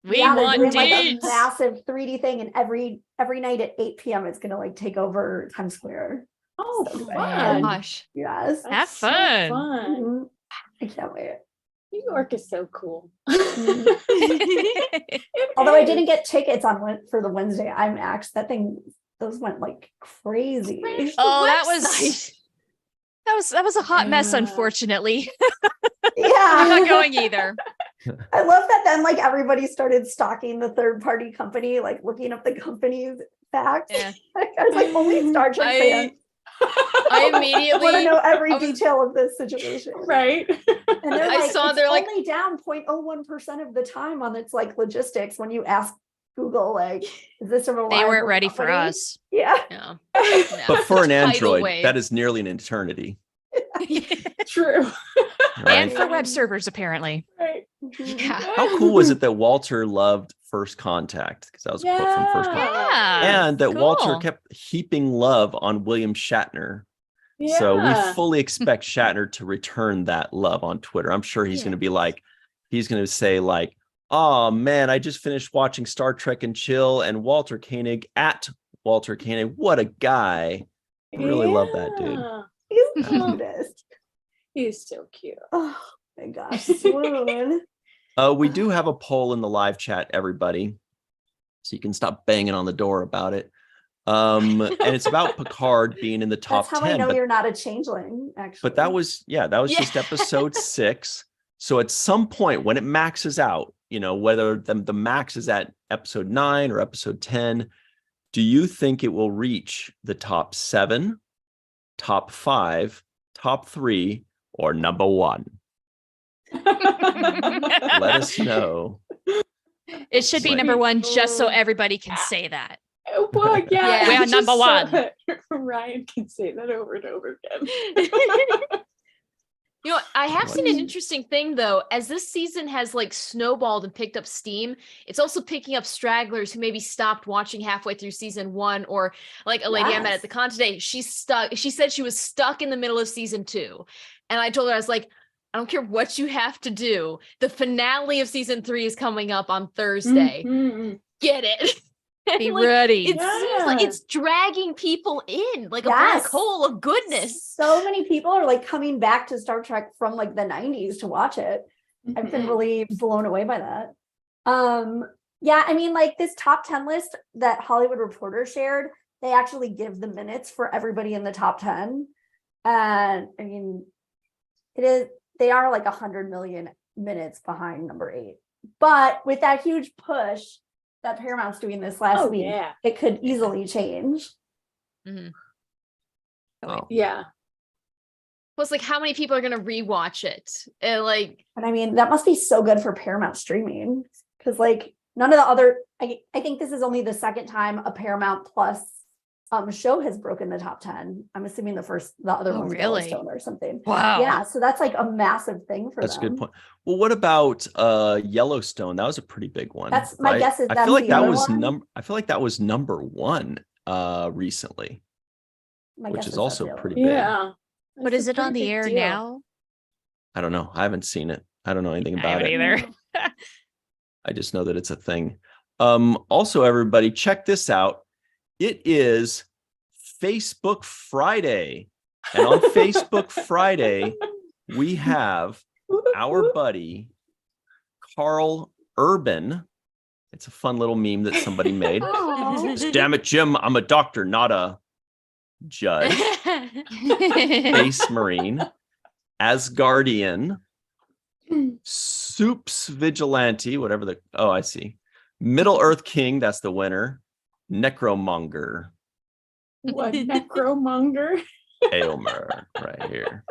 We they're want doing like a dudes. massive 3D thing, and every night at 8 p.m. it's gonna like take over Times Square. Oh, So fun. Gosh. Yes. Have That's so fun. fun. Mhm. I can't wait. New York is so cool. Although I didn't get tickets for the Wednesday IMAX, those went like crazy. Oh, that Website. was a hot mess, Yeah. unfortunately. I'm Yeah. not going either. I love that then like everybody started stalking the third party company, like looking up the company's facts. Yeah. I was like, only Star Trek fans I want to immediately know every I was- detail of this situation. Right. And they're I like, saw it's they're like- only down 0.01% of the time on its like logistics when you ask Google, like, is this a reliable They weren't ready for company? us. Yeah. No. But for an Tidal Android, wave. that is nearly an eternity. True. And Right? for web servers, apparently. Right. Yeah. How cool was it that Walter loved First Contact? Because that was a quote from First Contact. Yeah. And that Walter cool. kept heaping love on William Shatner. So we Yeah. fully expect Shatner to return that love on Twitter. I'm sure he's Yeah. going to be like, he's going to say like, "Oh man, I just finished watching Star Trek and Chill, and Walter Koenig at Walter Koenig. What a guy! I really love that dude." Yeah. He's the cutest. He's so cute. Oh my gosh. Swoon. We do have a poll in the live chat, everybody, so you can stop banging on the door about it. And it's about Picard being in the top That's how 10. I know but you're not a changeling, actually. But that was just Yeah. episode 6. So at some point when it maxes out, whether the max is at episode 9 or episode 10, do you think it will reach the top 7, top 5, top 3, or number 1? Let us know. It should be Like- number 1 just so everybody can say that. Oh, well, yeah. Yeah. We are just number so 1. that Ryan can say that over and over again. I have seen an What? interesting thing though. As this season has like snowballed and picked up steam, it's also picking up stragglers who maybe stopped watching halfway through season 1, or like a lady I met Yes. at the con today. She's stuck. She said she was stuck in the middle of season 2, and I told her, I was like, I don't care what you have to do. The finale of season 3 is coming up on Thursday. Mhm. Get it. Be Like, ready. It seems like Yeah. it's dragging people in like a black Yes. hole of goodness. So many people are like coming back to Star Trek from like the 90s to watch it. I've been Mhm. really blown away by that. Yeah, I mean, like this top 10 list that Hollywood Reporter shared, they actually give the minutes for everybody in the top 10. And I mean, they are like 100 million minutes behind number 8. But with that huge push that Paramount's doing this last Oh, week, yeah. it could easily change. Mhm. Oh. Yeah. Plus, like, how many people are gonna rewatch it? And like, And I mean, that must be so good for Paramount streaming because like none of the other, I think this is only the second time a Paramount Plus show has broken the top 10. I'm assuming the other Oh, one's really? Yellowstone or something. Wow. Yeah, so that's like a massive thing for That's a them. good point. Well, what about Yellowstone? That was a pretty big one. That's my right? guess is I that's feel like the that other was one. I feel like that was number one recently, My which guess is that's also the other pretty one. big. Yeah. But That's is a it on pretty the big air deal. now? I don't know. I haven't seen it. I don't know anything I about haven't it. either. I just know that it's a thing. Also, everybody, check this out. It is Facebook Friday. And on Facebook Friday, we have our buddy, Carl Urban. It's a fun little meme that somebody made. Damn it, Jim, I'm a doctor, not a judge. Space Marine, Asgardian, Soups Vigilante, whatever the, oh, I see. Middle Earth King, that's the winner. Necromonger, What necromonger? Aylmer, right here.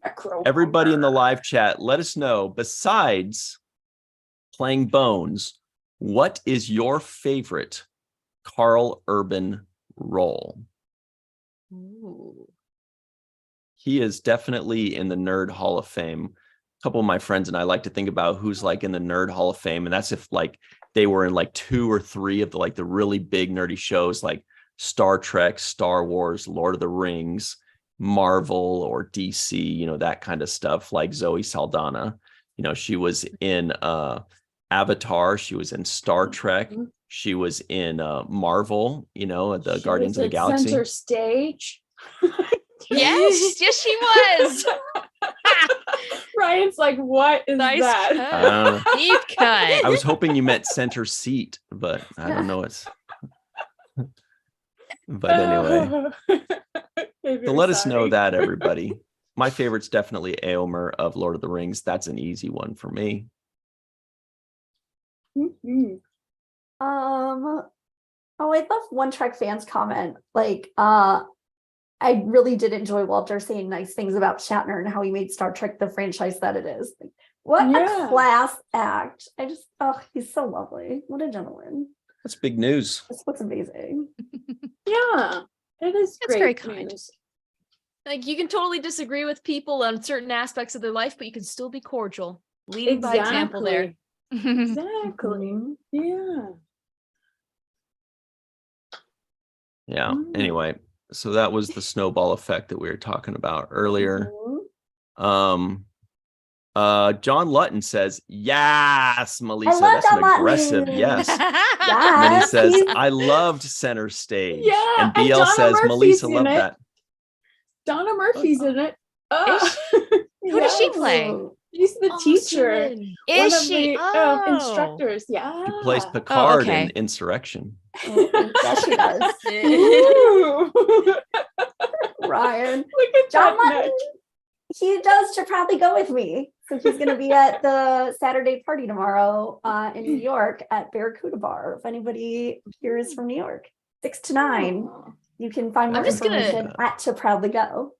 Necromonger. Everybody in the live chat, let us know, besides playing Bones, what is your favorite Carl Urban role? ooh. He is definitely in the Nerd Hall of Fame. A couple of my friends and I like to think about who's like in the Nerd Hall of Fame, and that's if like they were in like 2 or 3 of the like the really big nerdy shows like Star Trek, Star Wars, Lord of the Rings, Marvel or DC, you know, that kind of stuff. Like Zoe Saldana, you know, she was in Avatar, she was in Star Trek, she was in Marvel, you know, the She Guardians was of the at Galaxy. Center stage. Yes, yes, she was. Ryan's like, what is Nice that? cut. Deep cut. I was hoping you meant center seat, but I don't know. It's but anyway. So let us know that, everybody. My favorite's definitely Aomer of Lord of the Rings. That's an easy one for me. Mhm. Oh, I love One Trek fans comment. Like, I really did enjoy Walter saying nice things about Shatner and how he made Star Trek the franchise that it is. Like, what Yeah. a class act. He's so lovely. What a gentleman. That's big news. This looks amazing. Yeah, it is That's great very kind. news. Like, you can totally disagree with people on certain aspects of their life, but you can still be cordial. Leading by example there. Exactly. Yeah. Yeah. Mm. Anyway, so that was the snowball effect that we were talking about earlier. Mhm. John Lutton says, yes, Melissa. love That's an John Lutton. aggressive yes. And Yes, then he says, he's- I loved Center Stage. Yeah, and and BL Donna says, Murphy's Melissa in loved it. that. Donna Murphy's in it. Who does she play? She's the Oh, teacher. Surin. One Is of she? the Oh. instructors. Yeah. She plays Picard okay. in Insurrection. Yes, she does. Ooh. Ryan. Look at John that Lutton. neck. He does should probably go with me. So he's going to be at the Saturday party tomorrow in New York at Barracuda Bar. If anybody here is from New York, 6 to 9. You can find more I'm just gonna- information at To Proudly Go.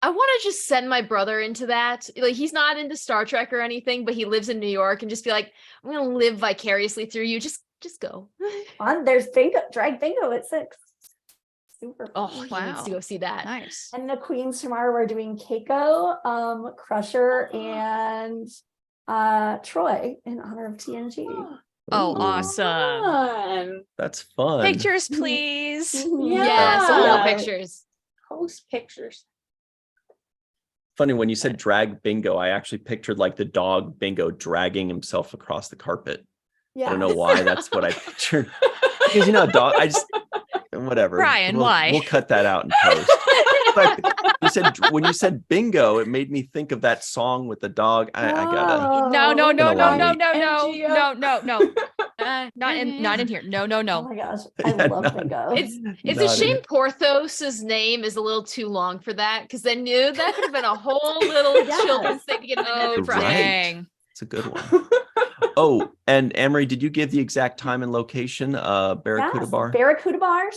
I want to just send my brother into that. Like, he's not into Star Trek or anything, but he lives in New York, and just be like, I'm gonna live vicariously through you. Just go. Fun. There's bingo, drag bingo at 6. Super fun. Oh, he needs Wow. to go see that. Nice. And the Queens tomorrow we're doing Keiko, Crusher, and Troy in honor of TNG. Oh, Ooh, awesome. Fun. That's fun. Pictures, please. Yeah. Yes, all Yeah. pictures. Post pictures. Funny, when you said drag bingo, I actually pictured like the dog Bingo dragging himself across the carpet. Yeah. I don't know why that's what I pictured. Because you know, a dog, whatever. Brian, why? We'll cut that out in post. But when you said bingo, it made me think of that song with the dog. I gotta. No, no, no, Been a no, long no, week. no, no, NGO. no, no, no. Not in here. No, no, Oh no. my gosh, I Yeah, love not- bingo. It's Not a shame in- Porthos's name is a little too long for that, because then that could have been a whole little Yes. children's thing to get Oh, together from. Right. dang. It's a good one. Oh, and Amory, did you give the exact time and location? Barracuda Yes, Bar. Barracuda Bar,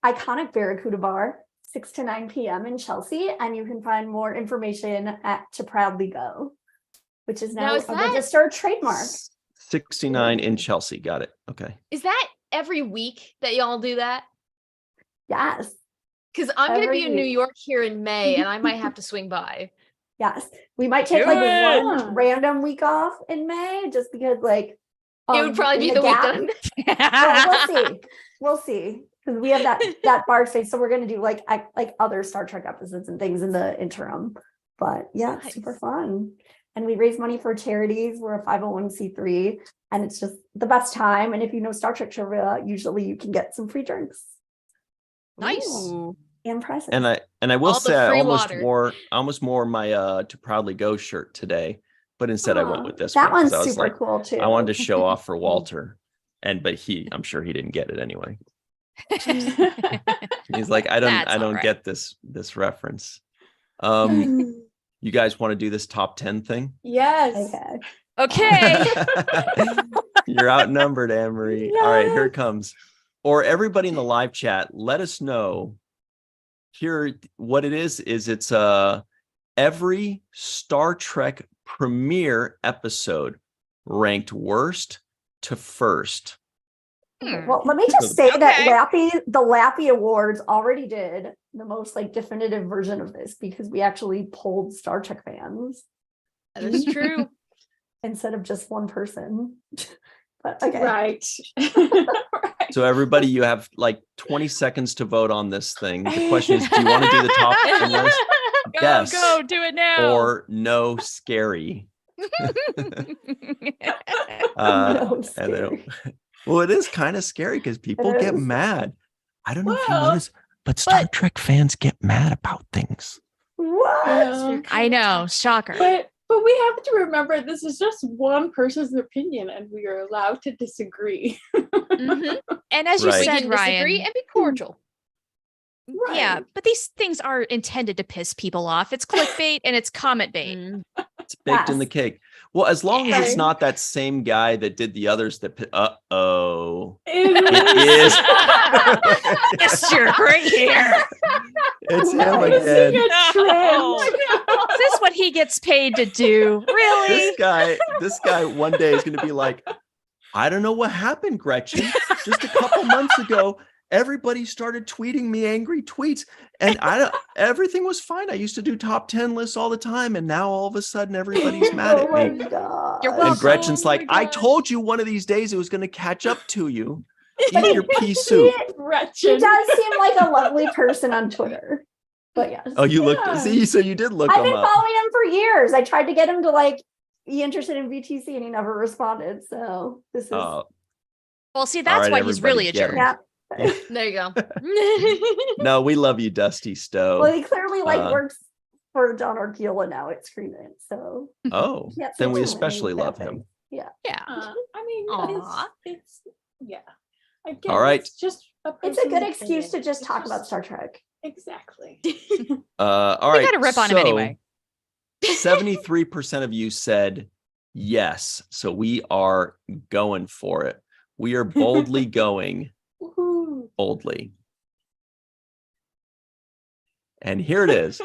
iconic Barracuda Bar, 6 to 9 p.m. in Chelsea, and you can find more information at To Proudly Go, which is now is a that registered trademark. 69 in Chelsea. Got it. Okay. Is that every week that y'all do that? Yes. Because I'm going to Every be in New week. York here in May, and I might have to swing by. Yes. We might take Do like it. one random week off in May just because like It would probably be in the week gap- then. Well, we'll see. We'll see. Because we have that bar space. So we're gonna do like other Star Trek episodes and things in the interim. But yeah, it's super fun. And we raise money for charities. We're a 501c3 and it's just the best time. And if you know Star Trek trivia, usually you can get some free drinks Nice. Ooh. and prizes. And I will All the say I free almost water. wore my To Proudly Go shirt today, but instead I went with this that one. 'cause one's I was super like, cool too. I wanted to show off for Walter. But I'm sure he didn't get it anyway. He's like, I That's don't all right. get this reference. You guys want to do this top 10 thing? Yes. Okay. Okay. You're outnumbered, Anne-Marie. All right, here it comes. Or everybody in the live chat, let us know here what it is it's every Star Trek premiere episode ranked worst to first. Well, let me just say that Okay. the Lappy Awards already did the most like definitive version of this because we actually polled Star Trek fans That is true. instead of just one person. But okay. Right. So everybody, you have like 20 seconds to vote on this thing. The question is, do you want to do the top 10 list? Yes. Go, do it now. Or no, scary. No, And they don't, scary. well, it is kind of scary because people It get is. mad. I don't know if you Well, notice, but Star but- Trek fans get mad about things. What? Yeah. I know, shocker. But we have to remember this is just one person's opinion and we are allowed to disagree. Mhm. And as you Right. We said, can Ryan, disagree and be cordial. yeah, but these things are intended to piss people off. It's clickbait and it's comment bait. It's baked in the Yes. cake. Well, as long as it's Right. not that same guy that did the others that, uh-oh. It is. This jerk right here. It's him No. This is again. a trend. Is this what he gets paid to do? Really? This guy one day is going to be like, I don't know what happened, Gretchen. Just a couple months ago, everybody started tweeting me angry tweets, and everything was fine. I used to do top 10 lists all the time, and now all of a sudden everybody's mad Oh at my me. God. You're And welcome. Gretchen's Oh my like, I God. told you one of these days it was going to catch up to you. But Eat your pea soup. He Gretchen. does seem like a lovely person on Twitter. But yes. Oh, you looked. Yeah. See, so you did look I've him been up. following him for years. I tried to get him to like be interested in VTC and he never responded. So this is Oh, Well, see, that's right, why he's really a everybody jerk. get yeah. There you go. no, we love you, Dusty Stowe. Well, he clearly like Uh, works for John Orkila now at Screen It. So Oh, can't then say we too many especially bad love him. things. Yeah. Yeah. I mean, Aw. it's yeah. Again, All right. It's just It's a good person's excuse to opinion. just It's talk about Star Trek. Exactly. All We right. gotta rip on him anyway. 73% of you said yes. So we are going for it. We are boldly going Woohoo. boldly. And here it is.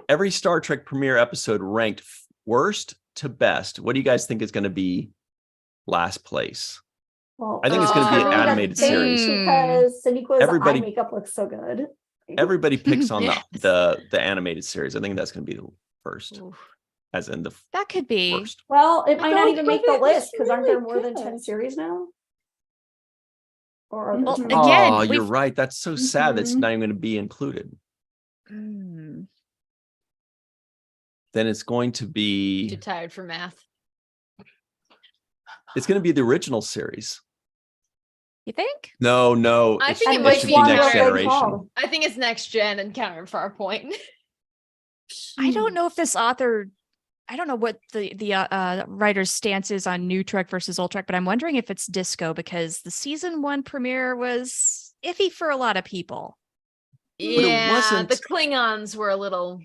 Every Star Trek premiere episode ranked worst to best. What do you guys think is going to be last place? Well, I think it's going to be an Uh, animated series. because Sonequa's Everybody- eye makeup looks so good. Everybody picks on Yes. the animated series. I think that's going to be the first, as in the That could be. worst. Well, it might not thought even make it the was list because aren't there really more than 10 good. series now? Or are there Well, too again, many? Oh, you're we've- right. That's so sad. That's Mhm. not even going to be included. Mm. Then it's going to Too be tired for math. the original series. You think? No. I it's- think it And might should which be one next will they generation. call? I think it's next gen and Counter for our point. I don't know if this author. I don't know what the writer's stance is on new Trek versus old Trek, but I'm wondering if it's Disco because the season 1 premiere was iffy for a lot of people. Yeah, wasn't- the Klingons were a little.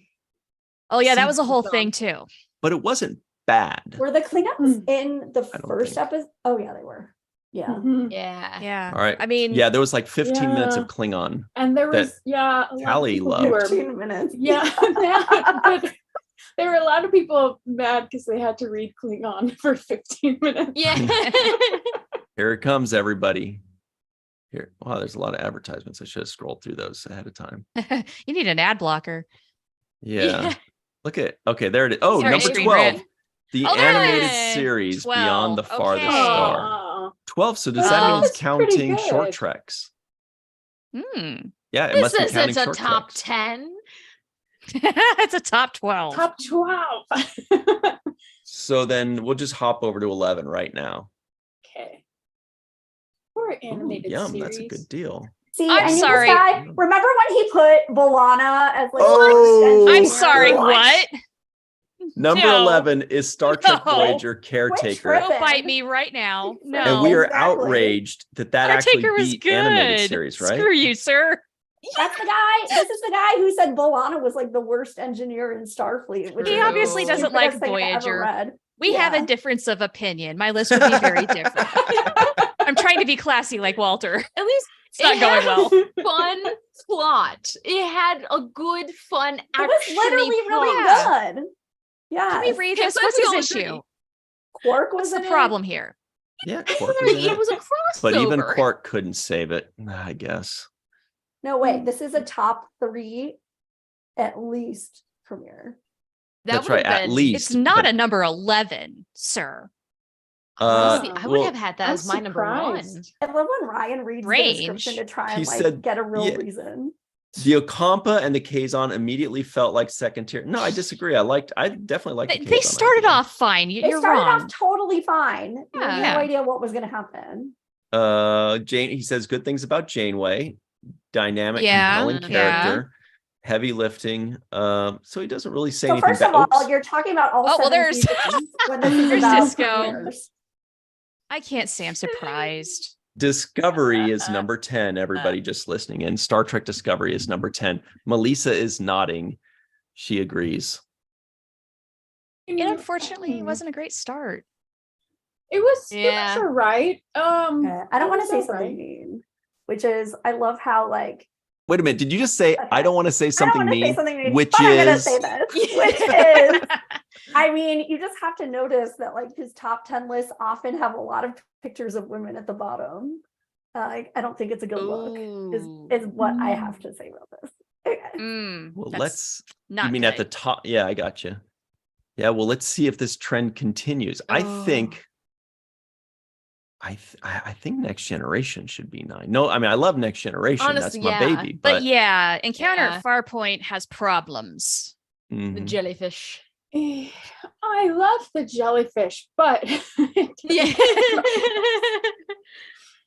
Oh yeah, that See, was a whole dumb. thing too. But it wasn't bad. Were the Klingons in the I don't first think. episode? Oh yeah, they were. Yeah. Mhm. Yeah. Yeah. All right. I mean, Yeah, there was like 15 minutes Yeah. of Klingon. And there That was, a lot of Callie people who loved. were 15 minutes. Yeah, but there were a lot of people mad because they had to read Klingon for 15 minutes. Yeah. Here it comes, everybody. Here. Wow, there's a lot of advertisements. I should have scrolled through those ahead of time. you need an ad blocker. Yeah. Look at, okay, there it is. Oh, Sorry, number screen 12. red. The Oh, there it animated is. series 12. Beyond the Farthest Okay. Star. Aw. 12. So does Oh, that mean it's that's pretty counting short good. treks? Hmm. Yeah, it This must be is counting a short top treks. 10. it's a top 12. Top 12. So then we'll just hop over to 11 right now. Okay. Or Ooh, animated yum, series. that's a good deal. See, I'm I knew sorry. this guy. Remember when he put Bolana as like Oh. I'm sorry, What? what? Number No. 11 is Star Trek No. Voyager Caretaker. trip. Don't bite me right now. No. And we are Exactly. outraged that actually Caretaker was beat good. animated series, right? Screw you, sir. That's the guy. This is the guy who said Bolana was like the worst engineer in Starfleet. Which He is obviously the doesn't like stupidest thing I ever Voyager. read. We have a Yeah. difference of opinion. My list would be very different. I'm trying to be classy like Walter. At least It's not going well. fun plot. It had a good, fun, It was literally really Yeah. good. Yeah. Can we read this? Yes, What's I his will issue? agree. Quark What's was the in problem here? Yeah, Quark was in It it. was a crossover. But even Quark couldn't save it, I guess. No, wait. This is a top 3 at least premiere. That That's would right, have at been- least. It's not but, a number 11, sir. Honestly, I would well, have had that I'm as my number 1. surprised. I love when Ryan reads the description to try He and like said- get a real yeah. reason. The Ocampa and the Kazon immediately felt like second tier. No, I disagree. I definitely liked the They Kazon started idea. off fine. They You're started wrong. off totally fine. You had Yeah. no idea what was going to happen. Jane, he says good things about Janeway, dynamic, Yeah, compelling yeah. character, heavy lifting. So he doesn't really say So anything first of bad. all, Oops. you're talking about all Oh, well, 7 there's- seasons when this is There's about Disco. premieres. I can't say I'm surprised. Discovery is number 10. Everybody just listening in. Star Trek Discovery is number 10. Melissa is nodding. She agrees. It unfortunately wasn't a great start. It was Yeah. all right. I don't it want to was say all something right. mean, which is I love how like Wait a minute. Did you just say I don't want to say I don't something want to say mean? something mean, which but I'm gonna is- say this, which is I mean, you just have to notice that like his top 10 lists often have a lot of pictures of women at the bottom. I don't think it's a good look. Is what I have to say about this. Okay. Well, That's let's. not You mean at the good. top? Yeah, I got you. Yeah. Well, let's see if this trend continues. I think. I think Next Generation should be 9. No, I mean I love Next Generation. Honestly, That's my yeah. baby. But yeah, Encounter Yeah. at Farpoint has problems. The Mhm. jellyfish. I love the jellyfish, but Yeah.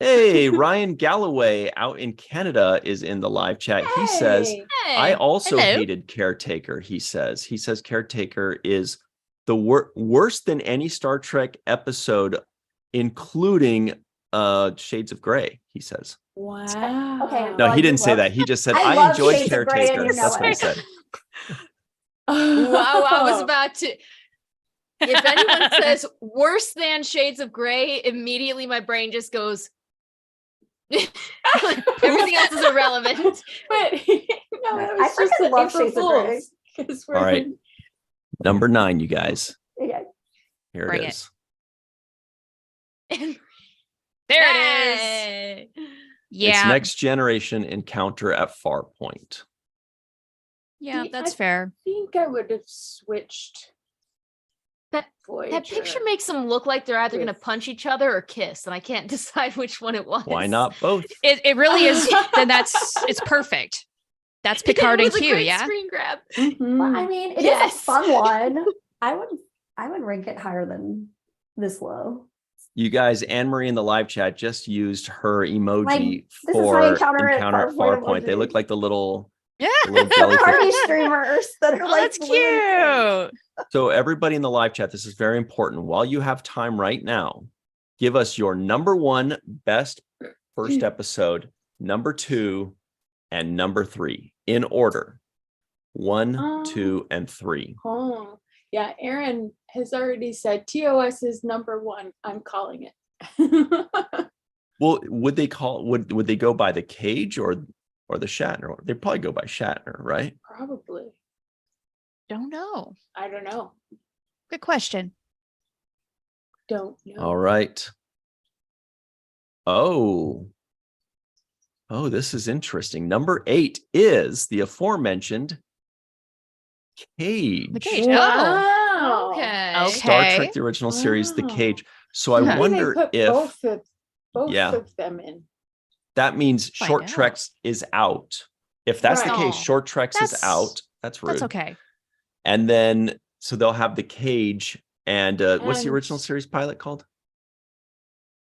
Hey, Ryan Galloway out in Canada is in the live chat. He says, Hey. I also hello. hated Caretaker. He says Caretaker is the worse than any Star Trek episode, including Shades of Grey, he says. Wow. Okay, No, Well, he you didn't say love- that. He just said, I I love enjoyed Shades of Grey and Caretaker. you know That's what he it. said. Wow, I was about to. If anyone says worse than Shades of Grey, immediately my brain just goes. Everything else is irrelevant. But no, it was I just freaking the love April Shades of Grey. Fools, 'cause we're- All right. Number 9, you guys. Okay. Here Bring it it. is. There it is. It's Yeah. Next Generation Encounter at Farpoint. Yeah, See, that's I fair. think I would have switched That Voyager. picture makes them look like they're either going to With- punch each other or kiss, and I can't decide which one it was. Why not both? It really is. Then it's perfect. That's Picard it and was a Q. great Yeah. screen grab. Mhm. Well, I mean, it is Yes. a fun one. I would rank it higher than this low. You guys, Anne-Marie in the live chat just used her emoji this is for my Encounter at Encounter at Farpoint Farpoint. They emoji. look like the little Yeah. jellyfish. Party streamers that are Oh, like that's blue and pink. cute. So everybody in the live chat, this is very important. While you have time right now, give us your number 1 best first episode, number 2, and number 3 in order. 1, 2, and 3. Oh, yeah. Aaron has already said TOS is number 1. I'm calling it. Well, would they go by the Cage or the Shatner? They'd probably go by Shatner, right? Probably. Don't know. I don't know. Good question. Don't know. All right. Oh, this is interesting. Number 8 is the aforementioned Cage. The Cage. Wow. Okay. Star Okay. Trek, the original series, The Wow. Cage. So I Okay. Maybe they wonder put if both Yeah. of them in. that means Find Short out. Treks is out. If that's the Right. case, Oh, Short Treks is that's- out. That's rude. That's okay. And then, so they'll have The Cage and what's the And- original series pilot called?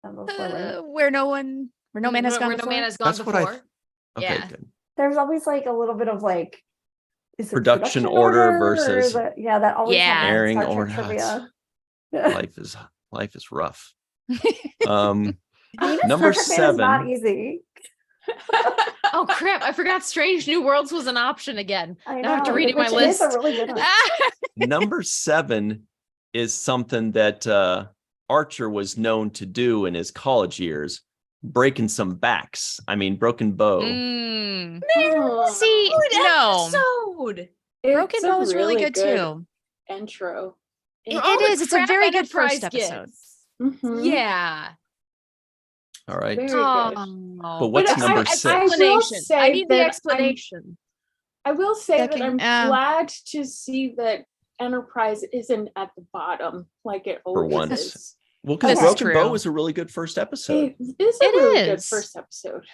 Where no man has gone Where no before. man has gone That's what I before. Okay, Yeah. good. There's always like a little bit of like, is it Production order or versus is it- yeah, that always Yeah. happens in airing Star Trek order. trivia. Life is rough. Um, Being a Number Star Trek fan is not 7. easy. Oh crap! I forgot Strange New Worlds was an option again. I Now I have to know, read it in my which is a list. really good one. Number 7 is something that Archer was known to do in his college years, breaking some backs. I mean, broken bow. Mm. Oh, See, no. Episode. Broken it's a Bow is really good too. Intro. It All the is. It's a crap very good Enterprise first episode. gets. Mhm. Yeah. All right. Very Oh, good. But what's But number I 6? will Explanation. say I need the that explanation. I will say that Second, I'm glad to see that Enterprise isn't at the bottom like it always once. is. Well, because This is Broken true. Bow is a really good first episode. It is a It really good is. first episode.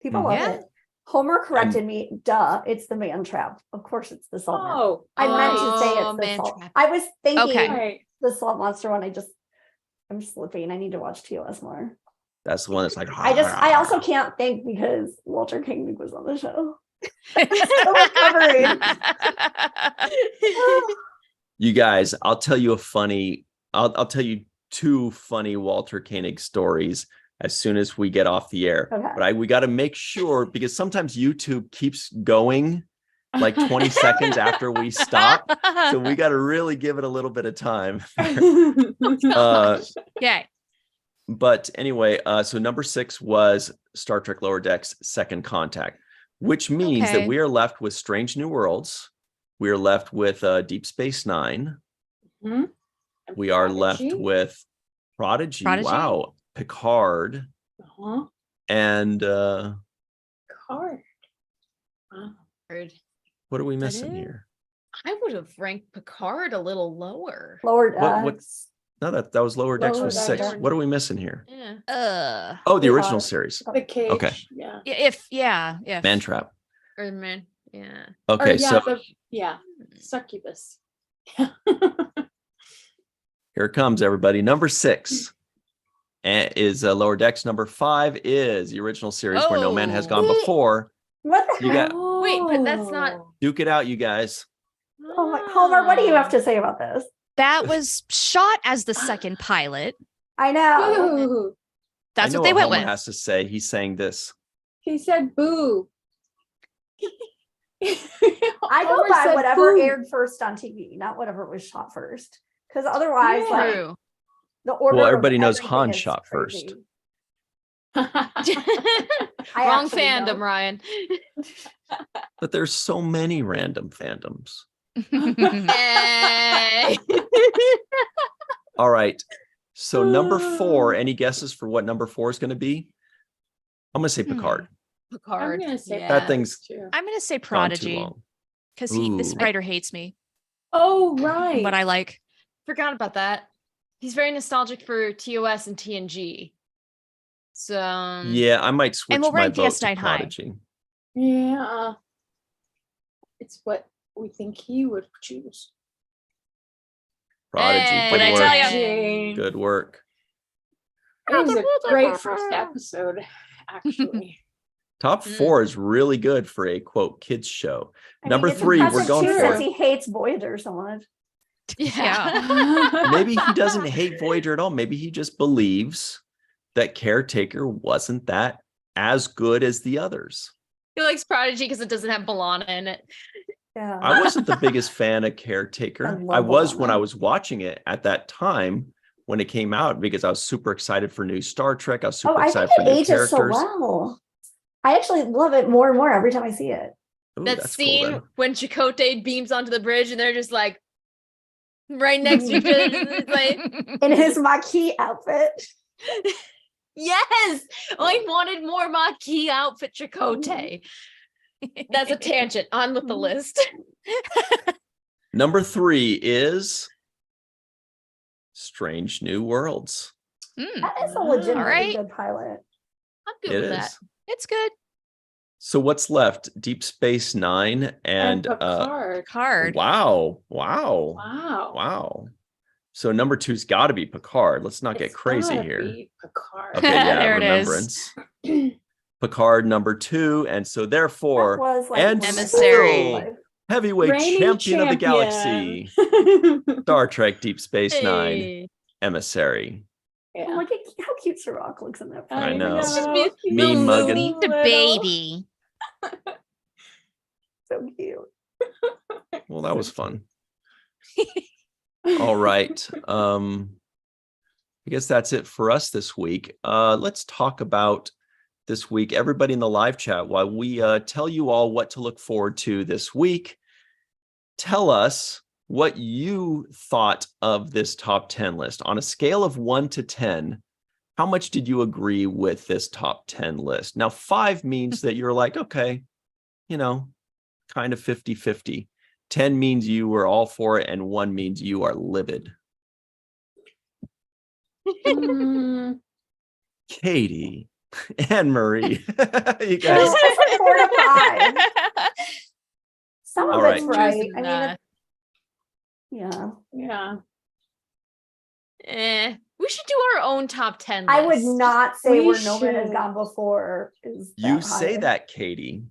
People love Yeah. it. Homer corrected me. Duh, it's the man trap. Of course, it's the salt. Monster. Oh, I meant to say Oh, it's the man salt. trap. I was thinking Okay. right. the salt monster one. I'm slipping. I need to watch TOS more. That's the one that's like. I also can't think because Walter Koenig was on the show. Still recovering. You guys, I'll tell you I'll tell you 2 funny Walter Koenig stories as soon as we get off the air. Okay. But we got to make sure, because sometimes YouTube keeps going like 20 seconds after we stop. So we got to really give it a little bit of time. Okay. But anyway, so number 6 was Star Trek Lower Decks Second Contact, which means Okay. that we are left with Strange New Worlds. We are left with Deep Space Nine. Mhm. We are left Prodigy. with Prodigy. Prodigy? Wow. Picard. Uh-huh. And Card. Wow. Weird. what are we That missing it? here? I would have ranked Picard a little lower. Lower What- decks. No, that was Lower Decks Lower was Decks. 6. What are we missing here? Yeah. Oh, the We original are. series. The Cage. Okay. Yeah. If Man Trap. Or man. Yeah. Okay, Or, so Succubus. here it comes, everybody. Number 6 is Lower Decks. Number 5 is the original series where no man has gone Oh. before. What the You heck? got- Wait, but that's not- Duke it out, you guys. Oh my, Homer, what do you have to say about this? that was shot as the second pilot. I know. Boo. That's I know what they went Homer with. has to say. He's saying this. He said boo. I go Homer by said whatever boo. aired first on TV, not whatever was shot first. Because otherwise, Yeah. like True. the order. Well, of everybody knows everything Han is shot crazy. first. I Wrong actually fandom, don't. Ryan. But there's so many random fandoms. Hey. All right. So number 4, any guesses for what number 4 is going to be? I'm going to say Picard. I'm Picard. gonna say Yeah. That thing's too. I'm gonna say Gone too Prodigy long. because this Ooh. writer hates me, Oh right. but I like. Forgot about that. He's very nostalgic for TOS and TNG. So Yeah, I might switch we'll my rank vote to DS9 high. Prodigy. Yeah. It's what we think he would choose. Prodigy. Hey. Good What'd I work. tell ya? Jane. Good work. It was a great first episode, actually. Top 4 is really good for a quote kids show. I mean, Number it's 3, we're impressive, going too, for since he hates Voyager so much. Yeah. maybe he doesn't hate Voyager at all. Maybe he just believes that Caretaker wasn't that as good as the others. he likes Prodigy because it doesn't have B'Elanna in it. Yeah. I wasn't the biggest fan of Caretaker. I love I was when B'Elanna. I was watching it at that time when it came out because I was super excited for new Star Trek. I was super I excited think for it new ages so characters. well. I actually love it more and more every time I see it. Ooh, That that's scene cool then. when Chakotay beams onto the bridge and they're just like right next to each other. It's like, In his Maquis outfit. yes, I wanted more Maquis outfit Chakotay. That's a tangent. On with the list. Number 3 is Strange New Worlds. That is a legitimately Alright. good pilot. I'm good It with is. that. It's good. So what's left? Deep Space Nine and Picard. Card. wow. Wow. So number 2's got to be Picard. Let's not get It's crazy gotta here. be Picard. Okay, yeah, There it is. Remembrance. Picard number 2, and so That therefore, was like and Emissary. still heavyweight Reigning champion of the champion. galaxy, Star Trek Deep Space Nine, Hey. Emissary. Yeah. Look at how cute Sirach looks in that. I know. It's just be He's mean so mugging. The little. baby. So cute. Well, that was fun. All right. I guess that's it for us this week. Let's talk about this week. Everybody in the live chat, while we tell you all what to look forward to this week, tell us what you thought of this top 10 list. On a scale of 1 to 10, how much did you agree with this top 10 list? Now, 5 means that you're like, okay, kind of 50-50. 10 means you were all for it, and 1 means you are livid. Katie, Anne Marie, you guys. I said 4 to 5. Some of All it's right. right. I mean, yeah. Yeah. We should do our own top 10 I would list. not say We where Nova has should. gone before is You say high. that, Katie,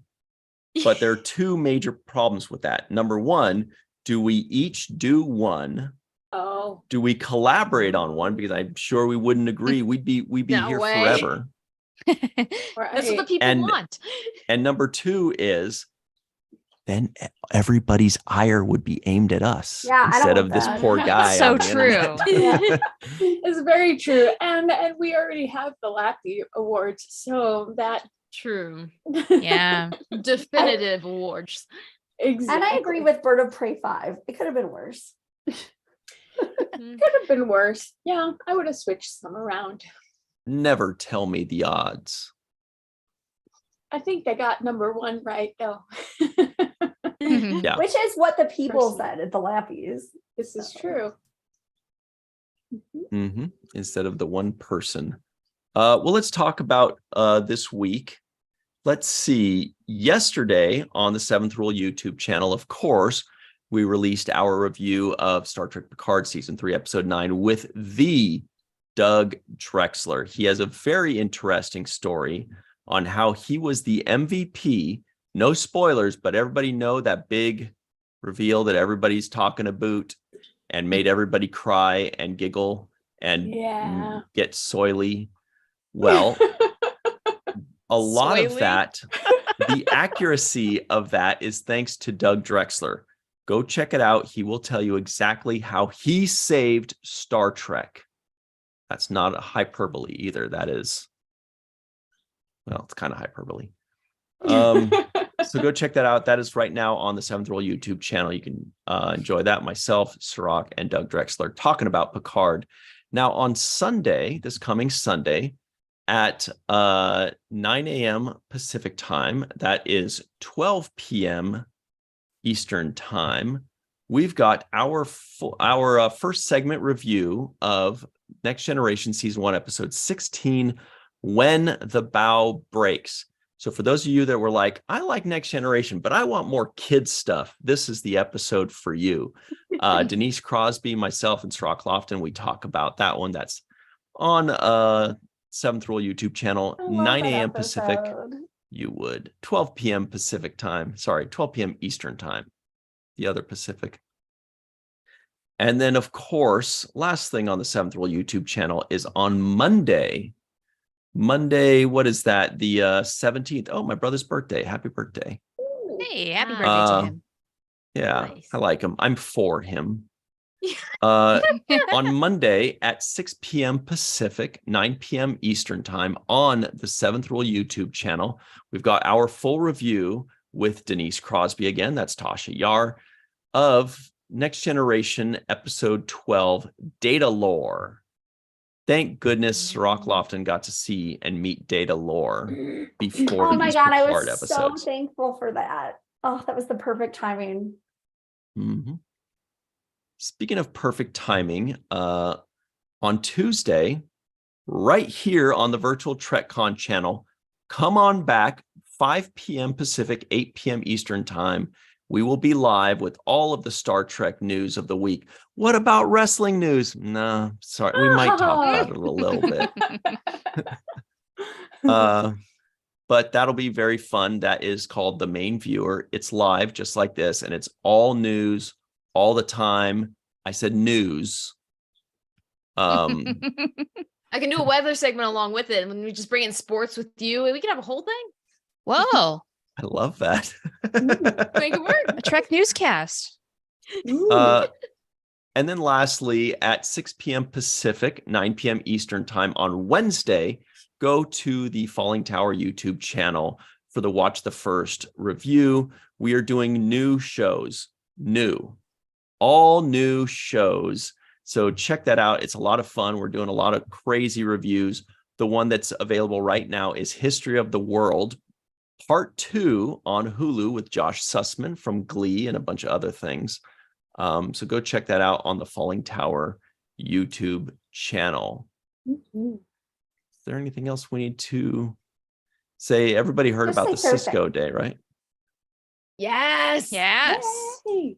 but there are 2 major problems with that. Number 1, do we each do one? Oh. Do we collaborate on one? Because I'm sure we wouldn't agree. We'd be No here way. forever. That's what the people And- want. And number 2 is then everybody's ire would be aimed at us Yeah, I don't instead want of this that. poor guy. So on the true. internet. It's very true. And we already have the Lappy Awards. So that True. Yeah. Definitive awards. exactly. And I agree with Bird of Prey 5. It could have been worse. Could have been worse. Yeah, I would have switched some around. Never tell me the odds. I think they got number 1 right though. Mhm. Yeah. Which is what the people Person. said at the Lappies. This is true. Instead of the one person. Well, let's talk about this week. Let's see. Yesterday on the 7th Rule YouTube channel, of course, we released our review of Star Trek Picard Season 3, Episode 9 with the Doug Drexler. He has a very interesting story on how he was the MVP. No spoilers, but everybody know that big reveal that everybody's talking about and made everybody cry and giggle and Yeah. get soily. Well, a lot of Soily? that, the accuracy of that is thanks to Doug Drexler. Go check it out. He will tell you exactly how he saved Star Trek. That's not a hyperbole either. That is, well, it's kind of hyperbole. So go check that out. That is right now on the 7th Rule YouTube channel. You can enjoy that. Myself, Sirach, and Doug Drexler talking about Picard. Now on Sunday, this coming Sunday at 9 a.m. Pacific time, that is 12 p.m. Eastern time, we've got our first segment review of Next Generation Season 1, Episode 16, When the Bow Breaks. So for those of you that were like, I like Next Generation, but I want more kids stuff, this is the episode for you. Denise Crosby, myself, and Sirach Lofton, we talk about that one. That's on 7th Rule YouTube channel, I love 9 that a.m. Pacific. episode. You would. 12 p.m. Pacific time. Sorry, 12 p.m. Eastern time. The other Pacific. And then, of course, last thing on the 7th Rule YouTube channel is on Monday. Monday, what is that? The 17th. Oh, my brother's birthday. Happy birthday. Hey, happy Wow. birthday to him. Yeah, Nice. I like him. I'm for him. On Monday at 6 p.m. Pacific, 9 p.m. Eastern time on the Seventh Rule YouTube channel, we've got our full review with Denise Crosby again, that's Tasha Yar, of Next Generation Episode 12, Data Lore. Thank goodness Rock Lofton got to see and meet Data Lore before Oh my these God, I Picard was episodes. so thankful for that. Oh, that was the perfect timing. Mm-hmm. Speaking of perfect timing, on Tuesday, right here on the virtual TrekCon channel, come on back, 5 p.m. Pacific, 8 p.m. Eastern time. We will be live with all of the Star Trek news of the week. What about wrestling news? No, sorry, we might talk about it a little bit. But that'll be very fun. That is called The Main Viewer. It's live just like this, and it's all news all the time. I said news. I can do a weather segment along with it, and when we just bring in sports with you, and we can have a whole thing. Whoa. I love that. Make it work. A Trek newscast. And then lastly, at 6 p.m. Pacific, 9 p.m. Eastern time on Wednesday, go to the Falling Tower YouTube channel for the Watch the First review. We are doing new shows, all new shows. So check that out. It's a lot of fun. We're doing a lot of crazy reviews. The one that's available right now is History of the World, Part 2 on Hulu with Josh Sussman from Glee and a bunch of other things. So go check that out on the Falling Tower YouTube channel. Mm-hmm. Is there anything else we need to say? Everybody heard Just about the say Thursday. Cisco Day, right? Yes. Yes. Yay.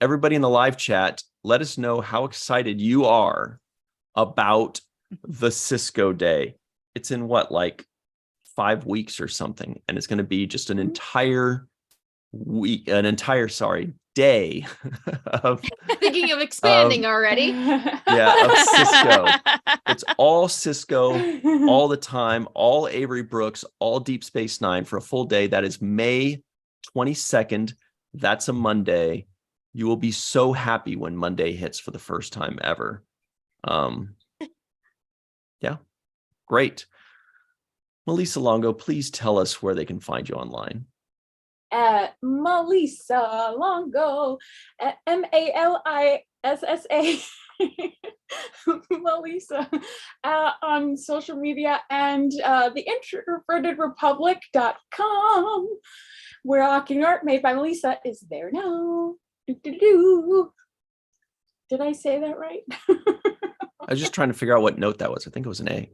Everybody in the live chat, let us know how excited you are about the Cisco Day. It's in what, like 5 weeks or something, and it's going to be just an entire day of Thinking of expanding already. of Cisco. It's all Cisco all the time, all Avery Brooks, all Deep Space Nine for a full day. That is May 22nd. That's a Monday. You will be so happy when Monday hits for the first time ever. Yeah, great. Melissa Longo, please tell us where they can find you online. At Melissa Longo, at Malissa Melissa, on social media, and the introvertedrepublic.com, where Rocking Art made by Melissa is there now. Doo-doo-doo. Did I say that right? I was just trying to figure out what note that was. I think it was an A.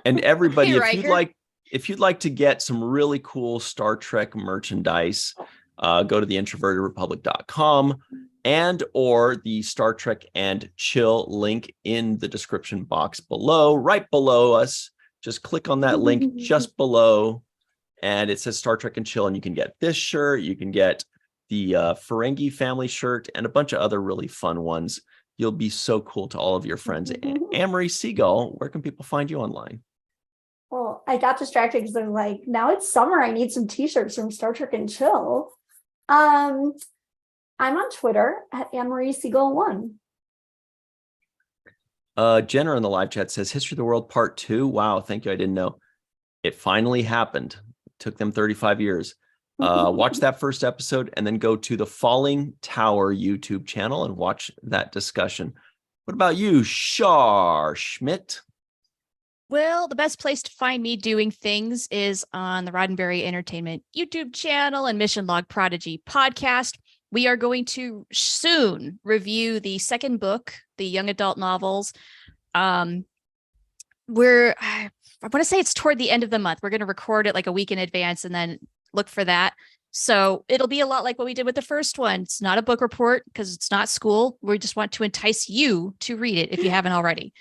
And everybody, Hey, if Riker. you'd like to get some really cool Star Trek merchandise, go to the introvertedrepublic.com and or the Star Trek and Chill link in the description box below, right below us. Just click on that link just below, and it says Star Trek and Chill, and you can get this shirt, you can get the Ferengi family shirt, and a bunch of other really fun ones. You'll be so cool to all of your friends. Anne-Marie Seagull, where can people find you online? Well, I got distracted because I'm like, now it's summer. I need some t-shirts from Star Trek and Chill. I'm on Twitter at AnneMarieSeagull1. Jenner in the live chat says History of the World Part 2. Wow, thank you. I didn't know. It finally happened. It took them 35 years. Watch that first episode and then go to the Falling Tower YouTube channel and watch that discussion. What about you, Shar Schmidt? Well, the best place to find me doing things is on the Roddenberry Entertainment YouTube channel and Mission Log Prodigy podcast. We are going to soon review the second book, the young adult novels. I want to say it's toward the end of the month. We're going to record it like a week in advance and then look for that. So it'll be a lot like what we did with the first one. It's not a book report because it's not school. We just want to entice you to read it if you haven't already.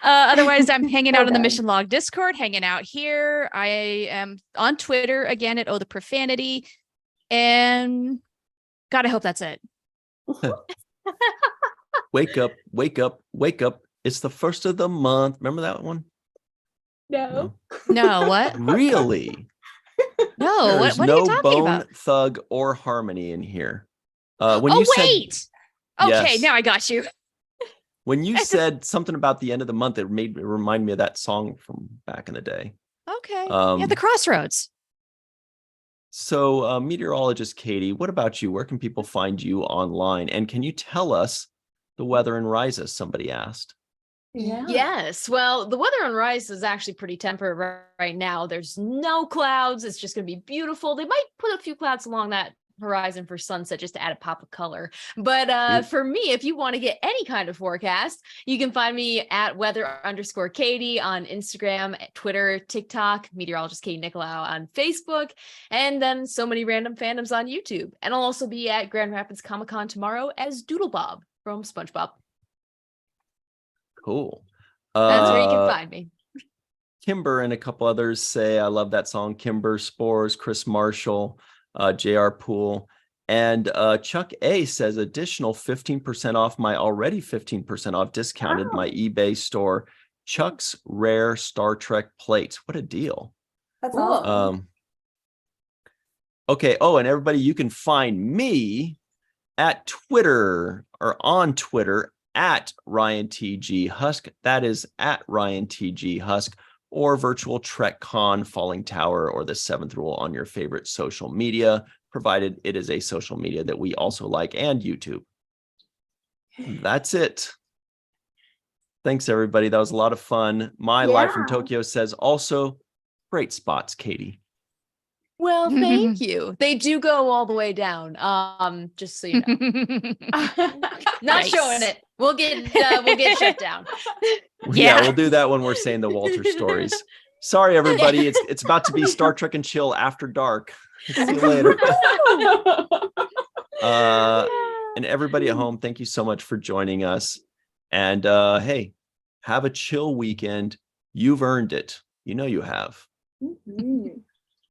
Otherwise, I'm hanging out in the Mission Log Discord, hanging out here. I am on Twitter again at the Profanity. And God, I hope that's it. Wake up, wake up, wake up. It's the first of the month. Remember that one? No. No, what? Really? No, There's what are you no talking Bone about? Thug or Harmony in here. When Oh, you said, wait. Okay, Yes. now I got you. when you said something about the end of the month, it remind me of that song from back in the day. Okay. Yeah, the Crossroads. So, meteorologist Katie, what about you? Where can people find you online? And can you tell us the weather in Riza? Somebody asked. Yeah. Yes. Well, the weather on Rise is actually pretty temperate right now. There's no clouds. It's just going to be beautiful. They might put a few clouds along that horizon for sunset just to add a pop of color. But for me, if you want to get any kind of forecast, you can find me at weather_Katie on Instagram, Twitter, TikTok, meteorologist Katie Nicholaou on Facebook, and then so many random fandoms on YouTube. And I'll also be at Grand Rapids Comic-Con tomorrow as Doodle Bob from SpongeBob. Cool. That's where you can find me. Kimber and a couple others say, I love that song. Kimber, Spores, Chris Marshall, JR Poole. And Chuck A says, additional 15% off my already 15% off discounted my eBay store, Chuck's Rare Star Trek plates. What a deal. That's awesome. Okay. Oh, and everybody, you can find me at Twitter or on Twitter at Ryan TG Husk. That is at Ryan TG Husk, or Virtual Trek Con, Falling Tower, or the Seventh Rule on your favorite social media, provided it is a social media that we also like, and YouTube. That's it. Thanks, everybody. That was a lot of fun. My Live from Yeah. Tokyo says also great spots, Katie. Well, thank you. They do go all the way down. Just so you know. Not Nice. showing it. We'll get shut down. Yeah, we'll do that when we're saying the Walter stories. Sorry, everybody. It's about to be Star Trek and Chill After Dark. See you later. And everybody at home, thank you so much for joining us. And hey, have a chill weekend. You've earned it. You know you have. Mhm.